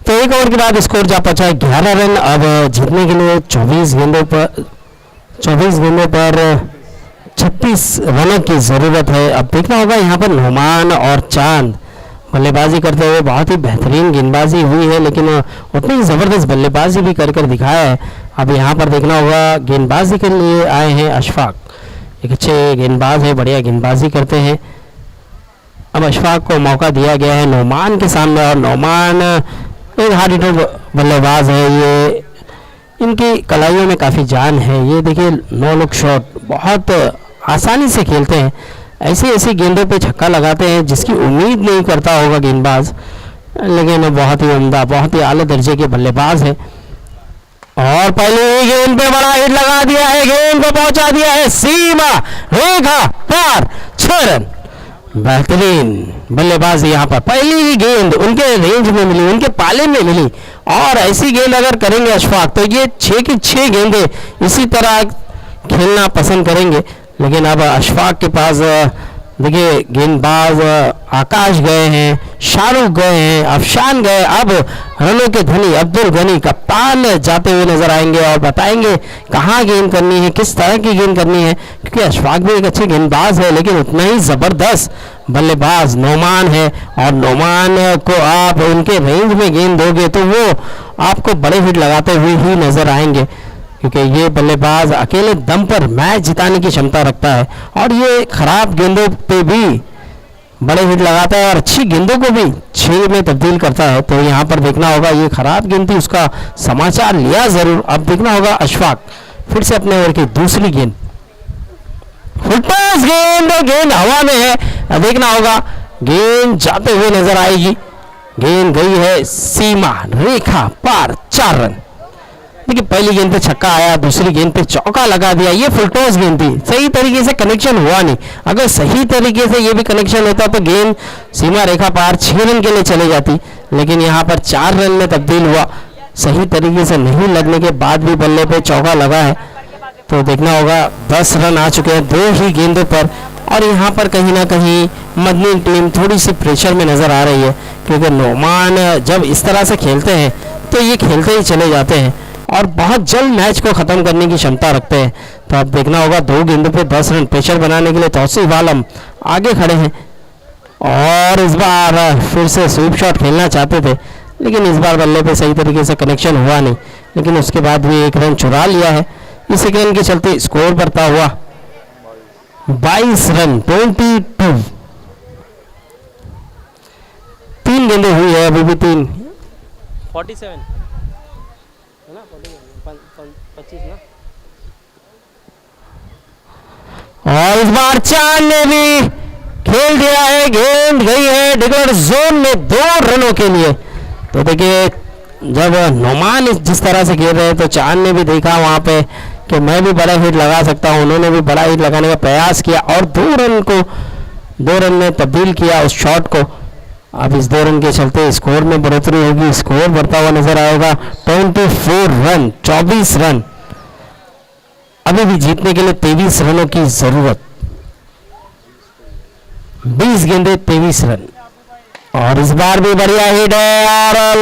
Speaker 2: तो एक ओवर के बाद स्कोर जा पहुंचा है 11 रन। अब जीतने के लिए 24 गेंदों पर 36 रनों की जरूरत है। अब देखना होगा यहाँ पर नोमान और चांद बल्लेबाजी करते हुए बहुत ही बेहतरीन गेंदबाजी हुई है, लेकिन उतनी ज़बरदस्त बल्लेबाजी भी कर दिखाया है। अब यहाँ पर देखना होगा गेंदबाजी के लिए आए हैं अशफाक, एक अच्छे गेंदबाज है, बढ़िया गेंदबाजी करते हैं। अब अशफाक को मौका दिया गया है नोमान के सामने, और नोमान एक हार्ड हिटर बल्लेबाज है। ये इनकी कलाइयों में काफ़ी जान है। ये देखिए नो लुक शॉट बहुत आसानी से खेलते हैं, ऐसी ऐसी गेंदों पे छक्का लगाते हैं जिसकी उम्मीद नहीं करता होगा गेंदबाज, लेकिन बहुत ही उम्दा, बहुत ही आले दर्जे के बल्लेबाज है। और पहले ही गेंद पे बड़ा हिट लगा दिया है, गेंद को पहुंचा दिया है सीमा रेखा पार, 6 रन। बेहतरीन बल्लेबाजी यहाँ पर, पहली ही गेंद उनके रेंज में मिली, उनके पाले में मिली। और ऐसी गेंद अगर करेंगे अशफाक तो ये 6 की 6 गेंदें इसी तरह खेलना पसंद करेंगे। लेकिन अब अशफाक के पास देखिए गेंदबाज आकाश गए हैं, शाहरुख गए हैं, अफशान गए, अब रनों के धनी अब्दुल गनी कप्तान जाते हुए नजर आएंगे और बताएंगे कहाँ गेंद करनी है, किस तरह की गेंद करनी है। क्योंकि अशफाक भी एक अच्छे गेंदबाज है, लेकिन उतना ही ज़बरदस्त बल्लेबाज नोमान है। और नोमान को आप उनके रेंज में गेंद दोगे तो वो आपको बड़े हिट लगाते हुए ही नजर आएंगे, क्योंकि ये बल्लेबाज अकेले दम पर मैच जिताने की क्षमता रखता है। और ये खराब गेंदों पे भी बड़े हिट लगाता है और अच्छी गेंदों को भी 6 में तब्दील करता है। तो यहाँ पर देखना होगा, ये खराब गेंद थी, उसका समाचार लिया जरूर। अब देखना होगा अशफाक फिर से अपने ओवर की दूसरी गेंद, फुटपास गेंद, गेंद हवा में है। अब देखना होगा गेंद जाते हुए नजर आएगी, गेंद गई है सीमा रेखा पार, 4 रन। देखिए पहली गेंद पे छक्का आया, दूसरी गेंद पे चौका लगा दिया। ये फुलटॉस गेंद थी, सही तरीके से कनेक्शन हुआ नहीं। अगर सही तरीके से ये भी कनेक्शन होता तो गेंद सीमा रेखा पार 6 रन के लिए चली जाती, लेकिन यहाँ पर 4 रन में तब्दील हुआ। सही तरीके से नहीं लगने के बाद भी बल्ले पे चौका लगा है। तो देखना होगा 10 रन आ चुके हैं 2 ही गेंदों पर। और यहाँ पर कहीं ना कहीं मदनी टीम थोड़ी सी प्रेशर में नजर आ रही है, क्योंकि नोमान जब इस तरह से खेलते हैं तो ये खेलते ही चले जाते हैं और बहुत जल्द मैच को ख़त्म करने की क्षमता रखते हैं। तो अब देखना होगा 2 गेंदों पे 10 रन प्रेशर बनाने के लिए तौसीफ आलम आगे खड़े हैं। और इस बार फिर से स्वीप शॉट खेलना चाहते थे, लेकिन इस बार बल्ले पे सही तरीके से कनेक्शन हुआ नहीं, लेकिन उसके बाद भी 1 रन चुरा लिया है। इस रन के चलते स्कोर बढ़ता हुआ 22 रन 22। 3 गेंदें हुई है अभी भी, 3 47 है ना, 25 ना। और इस बार चांद ने भी खेल दिया है, गेंद गई है डिक्लेयर जोन में 2 रनों के लिए। तो देखिए जब नोमान जिस तरह से खेल रहे हैं तो चांद ने भी देखा वहां पे कि मैं भी बड़ा हिट लगा सकता हूं। उन्होंने भी बड़ा हिट लगाने का प्रयास किया और 2 रन में तब्दील किया उस शॉट को। अब इस 2 रन के चलते स्कोर में बढ़ोतरी होगी, स्कोर बढ़ता हुआ नजर आएगा 24 रन 24 रन। अभी भी जीतने के लिए 23 रनों की जरूरत, 20 गेंदे 23 रन। और इस बार भी बढ़िया हिट है और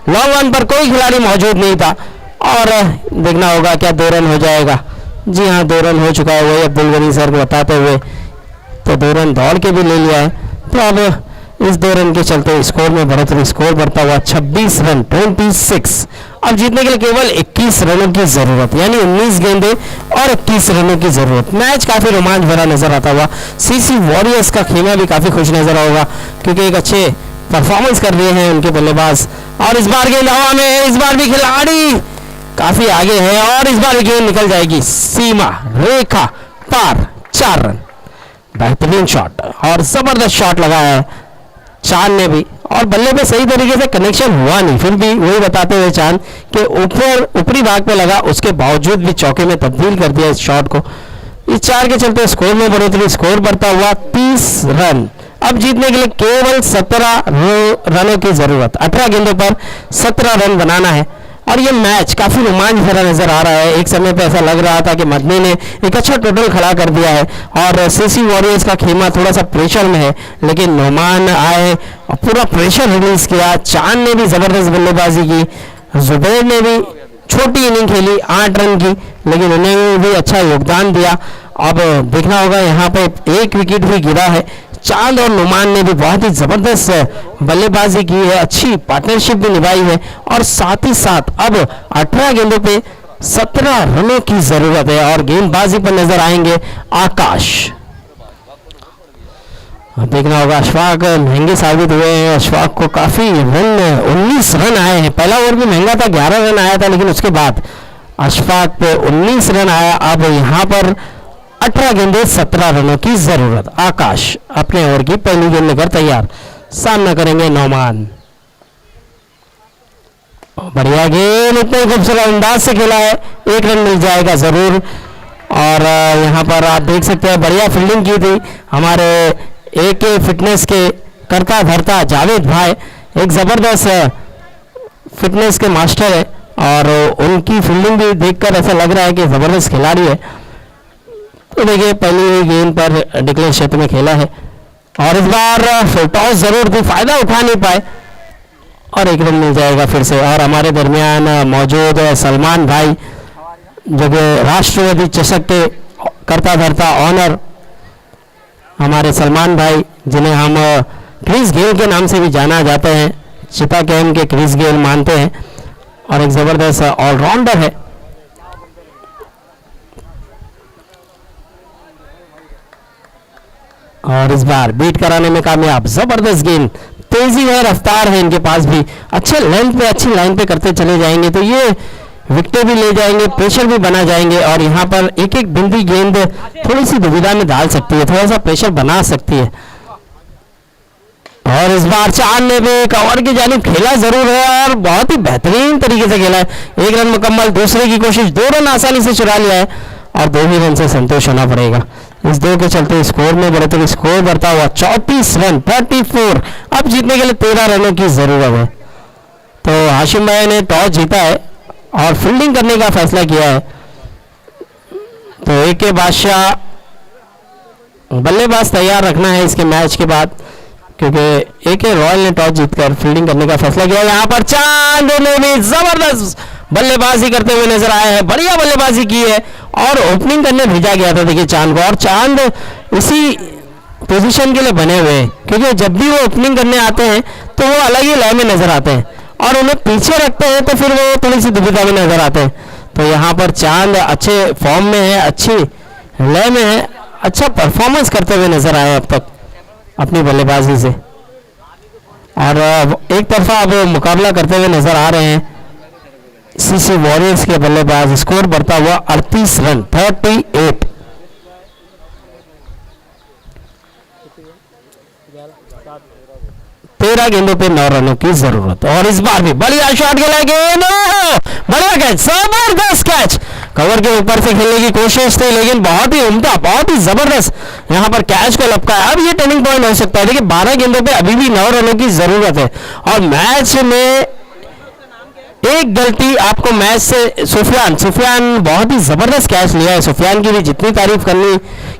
Speaker 2: लॉन्ग रन पर कोई खिलाड़ी मौजूद नहीं था। और देखना होगा क्या 2 रन हो जाएगा। जी हाँ 2 रन हो चुका है, वही अब्दुल गनी सर को बताते हुए। तो 2 रन दौड़ के भी ले लिया है। तो अब इस 2 रन के चलते स्कोर में बढ़ोतरी, स्कोर बढ़ता हुआ 26 रन 26। अब जीतने के लिए केवल 21 रनों की जरूरत, यानी 19 गेंदें और 21 रनों की जरूरत। मैच काफी रोमांच भरा नजर आता हुआ। सीसी वॉरियर्स का खेमा भी काफी खुश नजर आएगा क्योंकि एक अच्छे परफॉर्मेंस कर रहे हैं उनके बल्लेबाज। और इस बार गेंद हवा में है, इस बार भी खिलाड़ी काफी आगे है और इस बार गेंद निकल जाएगी सीमा रेखा पार। 4 रन, बेहतरीन शॉट और जबरदस्त शॉट लगाया है चांद ने भी, और बल्ले पे सही तरीके से कनेक्शन हुआ नहीं, फिर भी वही बताते हुए चांद के ऊपरी भाग पे लगा, उसके बावजूद भी चौके में तब्दील कर दिया इस शॉट को। इस 4 के चलते स्कोर में बढ़ोतरी, स्कोर बढ़ता हुआ 30 रन। अब जीतने के लिए केवल 17 रनों की जरूरत, 18 गेंदों पर 17 रन बनाना है। और ये मैच काफी रोमांच भरा नजर आ रहा है। एक समय पे ऐसा लग रहा था कि मदनी ने एक अच्छा टोटल खड़ा कर दिया है और सीसी वॉरियर्स का खेमा थोड़ा सा प्रेशर में है, लेकिन नोमान आए और पूरा प्रेशर रिलीज किया। चांद ने भी जबरदस्त बल्लेबाजी की, जुबैर ने भी छोटी इनिंग खेली 8 रन की, लेकिन उन्हें भी अच्छा योगदान दिया। अब देखना होगा, यहाँ पे 1 विकेट भी गिरा है। चांद और नुमान ने भी बहुत ही जबरदस्त बल्लेबाजी की है, अच्छी पार्टनरशिप भी निभाई है और साथ ही साथ अब 18 गेंदों पे 17 रनों की जरूरत है और गेंदबाजी पर नजर आएंगे आकाश। देखना होगा, अशफाक महंगे साबित हुए हैं। अशफाक को काफी रन 19 रन आए हैं, पहला ओवर भी महंगा था 11 रन आया था, लेकिन उसके बाद अशफाक पे 19 रन आया। अब यहाँ पर 18 गेंदें 17 रनों की जरूरत। आकाश अपने ओवर की पहली गेंद लेकर तैयार, सामना करेंगे नौमान। बढ़िया गेंद, इतने खूबसूरत अंदाज से खेला है, 1 रन मिल जाएगा जरूर। और यहाँ पर आप देख सकते हैं बढ़िया फील्डिंग की थी हमारे एक फिटनेस के करता धरता जावेद भाई, एक जबरदस्त फिटनेस के मास्टर है और उनकी फील्डिंग भी देखकर ऐसा लग रहा है कि जबरदस्त खिलाड़ी है। तो देखिए पहली गेंद पर डिक्लेयर क्षेत्र में खेला है और इस बार टॉस जरूर थी, फायदा उठा नहीं पाए और 1 रन मिल जाएगा फिर से। और हमारे दरमियान मौजूद सलमान भाई, जो कि राष्ट्रवादी चषक के करता धरता ऑनर हमारे सलमान भाई, जिन्हें हम क्रिस गेल के नाम से भी जाना जाते हैं, चिता कैम के क्रिस गेल मानते हैं और एक जबरदस्त ऑलराउंडर है। और इस बार बीट कराने में कामयाब, जबरदस्त गेंद, तेजी है, रफ्तार है इनके पास भी, अच्छे लेंथ पे अच्छी लाइन पे करते चले जाएंगे तो ये विकेट भी ले जाएंगे, प्रेशर भी बना जाएंगे और यहाँ पर एक एक बिंदी गेंद थोड़ी सी दुविधा में डाल सकती है, थोड़ा सा प्रेशर बना सकती है। और इस बार चांद ने भी कवर की जानिब खेला जरूर है और बहुत ही बेहतरीन तरीके से खेला है। 1 रन मुकम्मल, दूसरे की कोशिश, 2 रन आसानी से चुरा लिया है और 2 ही रन से संतोष होना पड़ेगा। इस 2 के चलते स्कोर में बढ़े तो स्कोर बढ़ता हुआ 34 रन 34। अब जीतने के लिए 13 रनों की जरूरत है। तो हाशिम भाई ने टॉस जीता है और फील्डिंग करने का फैसला किया है। तो एक के बादशाह बल्लेबाज तैयार रखना है इसके मैच के बाद, क्योंकि एक रॉयल ने टॉस जीतकर फील्डिंग करने का फैसला किया। यहाँ पर चांद ने भी जबरदस्त बल्लेबाजी करते हुए नजर आए हैं, बढ़िया बल्लेबाजी की है और ओपनिंग करने भेजा गया था देखिए चांद को, और चांद इसी पोजीशन के लिए बने हुए हैं क्योंकि जब भी वो ओपनिंग करने आते हैं तो वो अलग ही लय में नजर आते हैं और उन्हें पीछे रखते हैं तो फिर वो थोड़ी सी दुविधा में नजर आते हैं। तो यहाँ पर चांद अच्छे फॉर्म में है, अच्छी लय में है, अच्छा परफॉर्मेंस करते हुए नजर आए अब तक अपनी बल्लेबाजी से। और एक तरफा अब मुकाबला करते हुए नजर आ रहे हैं सीसी वॉरियर्स के बल्लेबाज। स्कोर बढ़ता हुआ 38 रन 38। तेरह गेंदों पे 9 रनों की जरूरत। और इस बार भी बढ़िया शॉट खेला, गेंद बढ़िया कैच, जबरदस्त कैच, कवर के ऊपर से खेलने की कोशिश थी लेकिन बहुत ही उम्दा, बहुत ही जबरदस्त यहाँ पर कैच को लपकाया। अब ये टर्निंग पॉइंट हो सकता है। देखिए 12 गेंदों पे अभी भी 9 रनों की जरूरत है और मैच में एक गलती आपको मैच से सुफियान बहुत ही जबरदस्त कैच लिया है। सुफियान की भी जितनी तारीफ करनी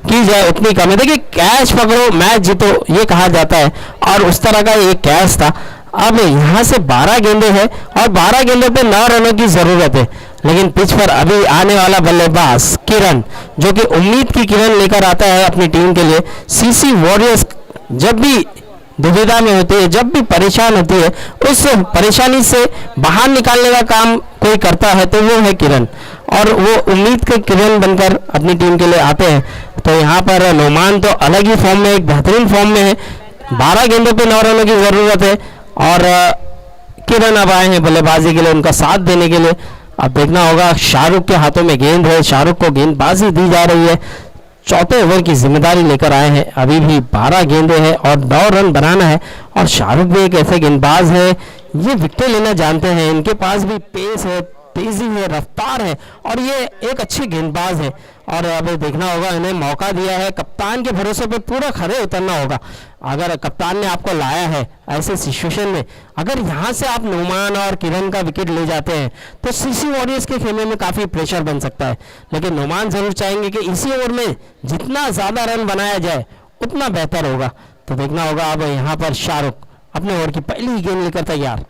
Speaker 2: की जाए उतनी कम है। देखिए कैच पकड़ो मैच जीतो ये कहा जाता है और उस तरह का एक कैच था। अब यहाँ से 12 गेंदें हैं और 12 गेंदों पे 9 रनों की जरूरत है, लेकिन पिच पर अभी आने वाला बल्लेबाज किरण, जो कि उम्मीद की किरण लेकर आता है अपनी टीम के लिए। सीसी वॉरियर्स जब भी दुविधा में होती है, जब भी परेशान होती है, उस परेशानी से बाहर निकालने का काम कोई करता है तो वो है किरण, और वो उम्मीद के किरण बनकर अपनी टीम के लिए आते हैं। तो यहाँ पर नोमान तो अलग ही फॉर्म में, एक बेहतरीन फॉर्म में है। 12 गेंदों पे 9 रनों की ज़रूरत है और किरण अब आए हैं बल्लेबाजी के लिए, उनका साथ देने के लिए। अब देखना होगा, शाहरुख के हाथों में गेंद है, शाहरुख को गेंदबाजी दी जा रही है, चौथे ओवर की जिम्मेदारी लेकर आए हैं। अभी भी 12 गेंदें हैं और 9 रन बनाना है, और शाहरुख भी एक ऐसे गेंदबाज है, ये विकेट लेना जानते हैं, इनके पास भी पेस है, तेजी है, रफ्तार है, और ये एक अच्छे गेंदबाज है। और अब देखना होगा, इन्हें मौका दिया है, कप्तान के भरोसे पे पूरा खरे उतरना होगा। अगर कप्तान ने आपको लाया है ऐसे सिचुएशन में, अगर यहाँ से आप नोमान और किरण का विकेट ले जाते हैं तो सीसी वॉरियर्स के खेमे में काफ़ी प्रेशर बन सकता है। लेकिन नोमान जरूर चाहेंगे कि इसी ओवर में जितना ज़्यादा रन बनाया जाए उतना बेहतर होगा। तो देखना होगा, अब यहाँ पर शाहरुख अपने ओवर की पहली गेंद लेकर तैयार,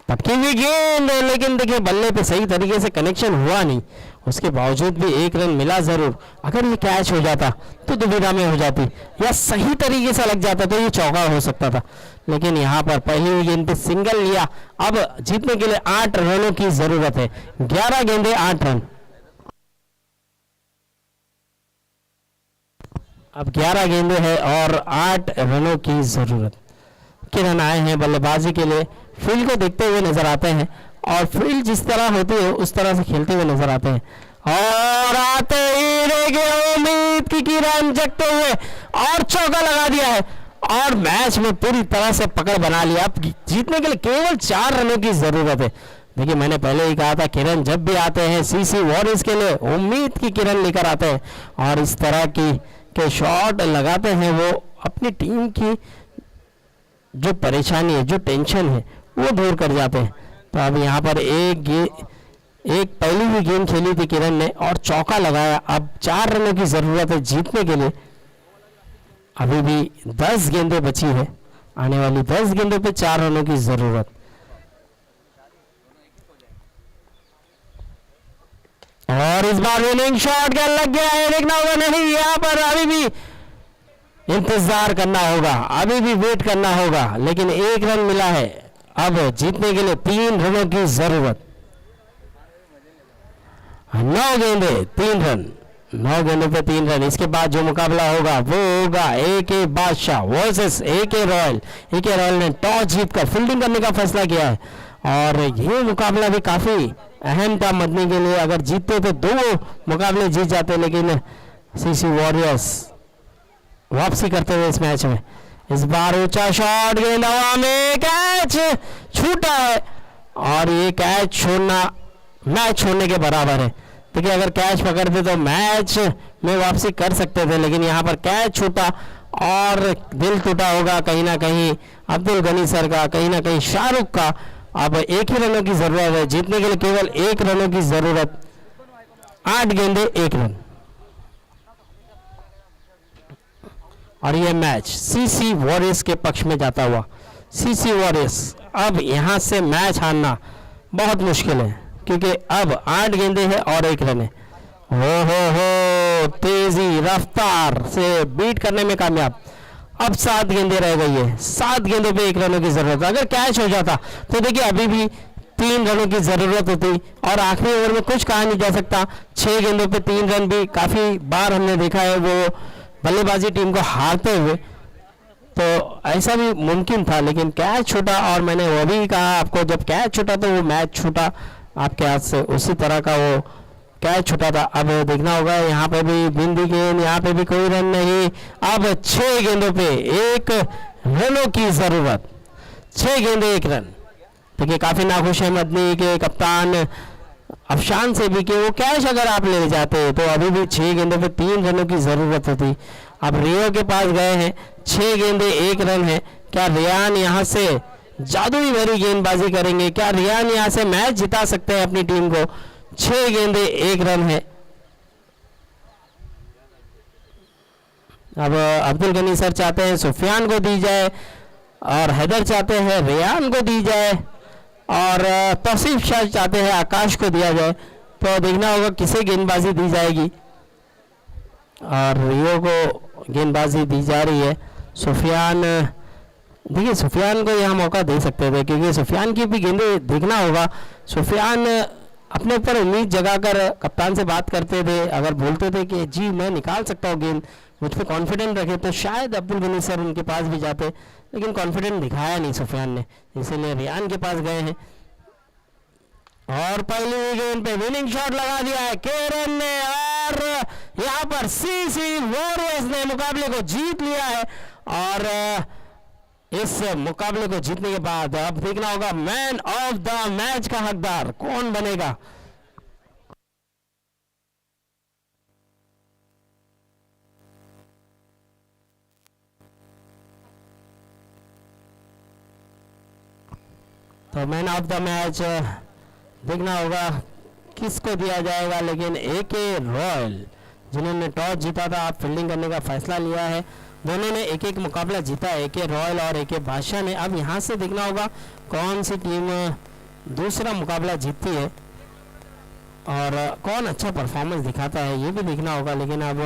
Speaker 2: पटकी हुई गेंद, लेकिन देखिए बल्ले पे सही तरीके से कनेक्शन हुआ नहीं, उसके बावजूद भी 1 रन मिला जरूर। अगर ये कैच हो जाता तो दुविधा में हो जाती, या सही तरीके से लग जाता तो ये चौका हो सकता था। लेकिन यहाँ पर पहली हुई गेंद पे सिंगल लिया। अब जीतने के लिए 8 रनों की जरूरत है, 11 गेंदें 8 रन। अब 11 गेंदें हैं और 8 रनों की जरूरत। किरण आए हैं बल्लेबाजी के लिए, फील्ड को देखते हुए नजर आते हैं, और फील्ड जिस तरह होती है उस तरह से खेलते हुए नजर आते हैं। और आते ही देखिए उम्मीद की किरण जगते हुए और चौका लगा दिया है, और मैच में पूरी तरह से पकड़ बना लिया। अब जीतने के लिए केवल 4 रनों की जरूरत है। देखिए मैंने पहले ही कहा था, किरण जब भी आते हैं सीसी वॉरियर्स के लिए उम्मीद की किरण लेकर आते हैं, और इस तरह के शॉट लगाते हैं, वो अपनी टीम की जो परेशानी है, जो टेंशन है, वो दूर कर जाते हैं। तो अब यहाँ पर एक पहली भी गेंद खेली थी किरण ने और चौका लगाया। अब 4 रनों की जरूरत है जीतने के लिए। अभी भी 10 गेंदें बची है, आने वाली 10 गेंदों पे 4 रनों की जरूरत। और इस बार विनिंग शॉट क्या लग गया है, देखना होगा। नहीं, यहाँ पर अभी भी इंतजार करना होगा, अभी भी वेट करना होगा, लेकिन 1 रन मिला है। अब जीतने के लिए 3 रनों की जरूरत। 9 गेंदे 3 रन, 9 गेंदों पे 3 रन। इसके बाद जो मुकाबला होगा वो होगा AK बादशाह versus AK royal. AK royal ने टॉस जीतकर फील्डिंग करने का फैसला किया है, और ये मुकाबला भी काफी अहम था मदनी के लिए। अगर जीतते तो 2 मुकाबले जीत जाते, लेकिन सीसी वॉरियर्स वापसी करते हुए इस मैच में। इस बार ऊंचा शॉट, गेंद हवा में, कैच छूटा है, और ये कैच छोड़ना मैच छोड़ने के बराबर है। देखिए अगर कैच पकड़ते तो मैच में वापसी कर सकते थे, लेकिन यहाँ पर कैच छूटा और दिल टूटा होगा कहीं ना कहीं अब्दुल गनी सर का, कहीं ना कहीं शाहरुख का। अब 1 ही रनों की जरूरत है जीतने के लिए, केवल 1 रनों की जरूरत। 8 गेंदे 1 रन, और ये मैच सीसी वॉरियर्स के पक्ष में जाता हुआ। सीसी वॉरियर्स अब यहाँ से मैच हारना बहुत मुश्किल है, क्योंकि अब 8 गेंदें हैं और 1 रन है। हो तेजी रफ्तार से बीट करने में कामयाब। अब 7 गेंदें रह गई है, 7 गेंदों पे 1 रनों की जरूरत। अगर कैच हो जाता तो देखिए अभी भी 3 रनों की जरूरत होती, और आखिरी ओवर में कुछ कहा नहीं जा सकता। 6 गेंदों पे 3 रन भी काफी बार हमने देखा है वो बल्लेबाजी टीम को हारते हुए, तो ऐसा भी मुमकिन था। लेकिन कैच छूटा, और मैंने वो भी कहा आपको, जब कैच छूटा तो वो मैच छूटा आपके हाथ से, उसी तरह का वो कैच छूटा था। अब देखना होगा, यहाँ पे भी बिंदी गेंद, यहाँ पे भी कोई रन नहीं। अब 6 गेंदों पे 1 रनों की जरूरत, 6 गेंदे 1 रन। देखिए काफी नाखुश है मदनी के कप्तान अफशान से भी कि वो कैच अगर आप ले जाते तो अभी भी 6 गेंदों पे 3 रनों की जरूरत होती। अब रियो के पास गए हैं, 6 गेंदे 1 रन है। क्या रियान यहाँ से जादुई भरी गेंदबाजी करेंगे? क्या रियान यहाँ से मैच जिता सकते हैं अपनी टीम को? 6 गेंदे 1 रन है। अब अब्दुल गनी सर चाहते हैं सुफियान को दी जाए, और हैदर चाहते हैं रियान को दी जाए, और तौसीफ शाह चाहते हैं आकाश को दिया जाए। तो देखना होगा किसे गेंदबाजी दी जाएगी। और रियो को गेंदबाजी दी जा रही है। सुफियान, देखिए सुफियान को यहाँ मौका दे सकते थे क्योंकि सुफियान की भी गेंदें देखना होगा। सुफियान अपने ऊपर उम्मीद जगाकर कप्तान से बात करते थे, अगर बोलते थे कि जी मैं निकाल सकता हूँ गेंद, मुझ पर कॉन्फिडेंट रखे तो शायद अब्दुल गनी सर उनके पास भी जाते, लेकिन कॉन्फिडेंट दिखाया नहीं सुफियान ने, इसीलिए रियान के पास गए हैं। और पहली गेंद पे विनिंग शॉट लगा दिया है केरन ने और यहाँ पर सीसी वॉरियर्स ने मुकाबले को जीत लिया है। और इस मुकाबले को जीतने के बाद अब देखना होगा मैन ऑफ द मैच का हकदार कौन बनेगा। तो मैन ऑफ द मैच देखना होगा किसको दिया जाएगा, लेकिन एके रॉयल जिन्होंने टॉस जीता था, आप फील्डिंग करने का फैसला लिया है। दोनों ने एक एक मुकाबला जीता है, एके रॉयल और एके बादशाह ने। अब यहाँ से देखना होगा कौन सी टीम दूसरा मुकाबला जीतती है और कौन अच्छा परफॉर्मेंस दिखाता है, ये भी देखना होगा। लेकिन अब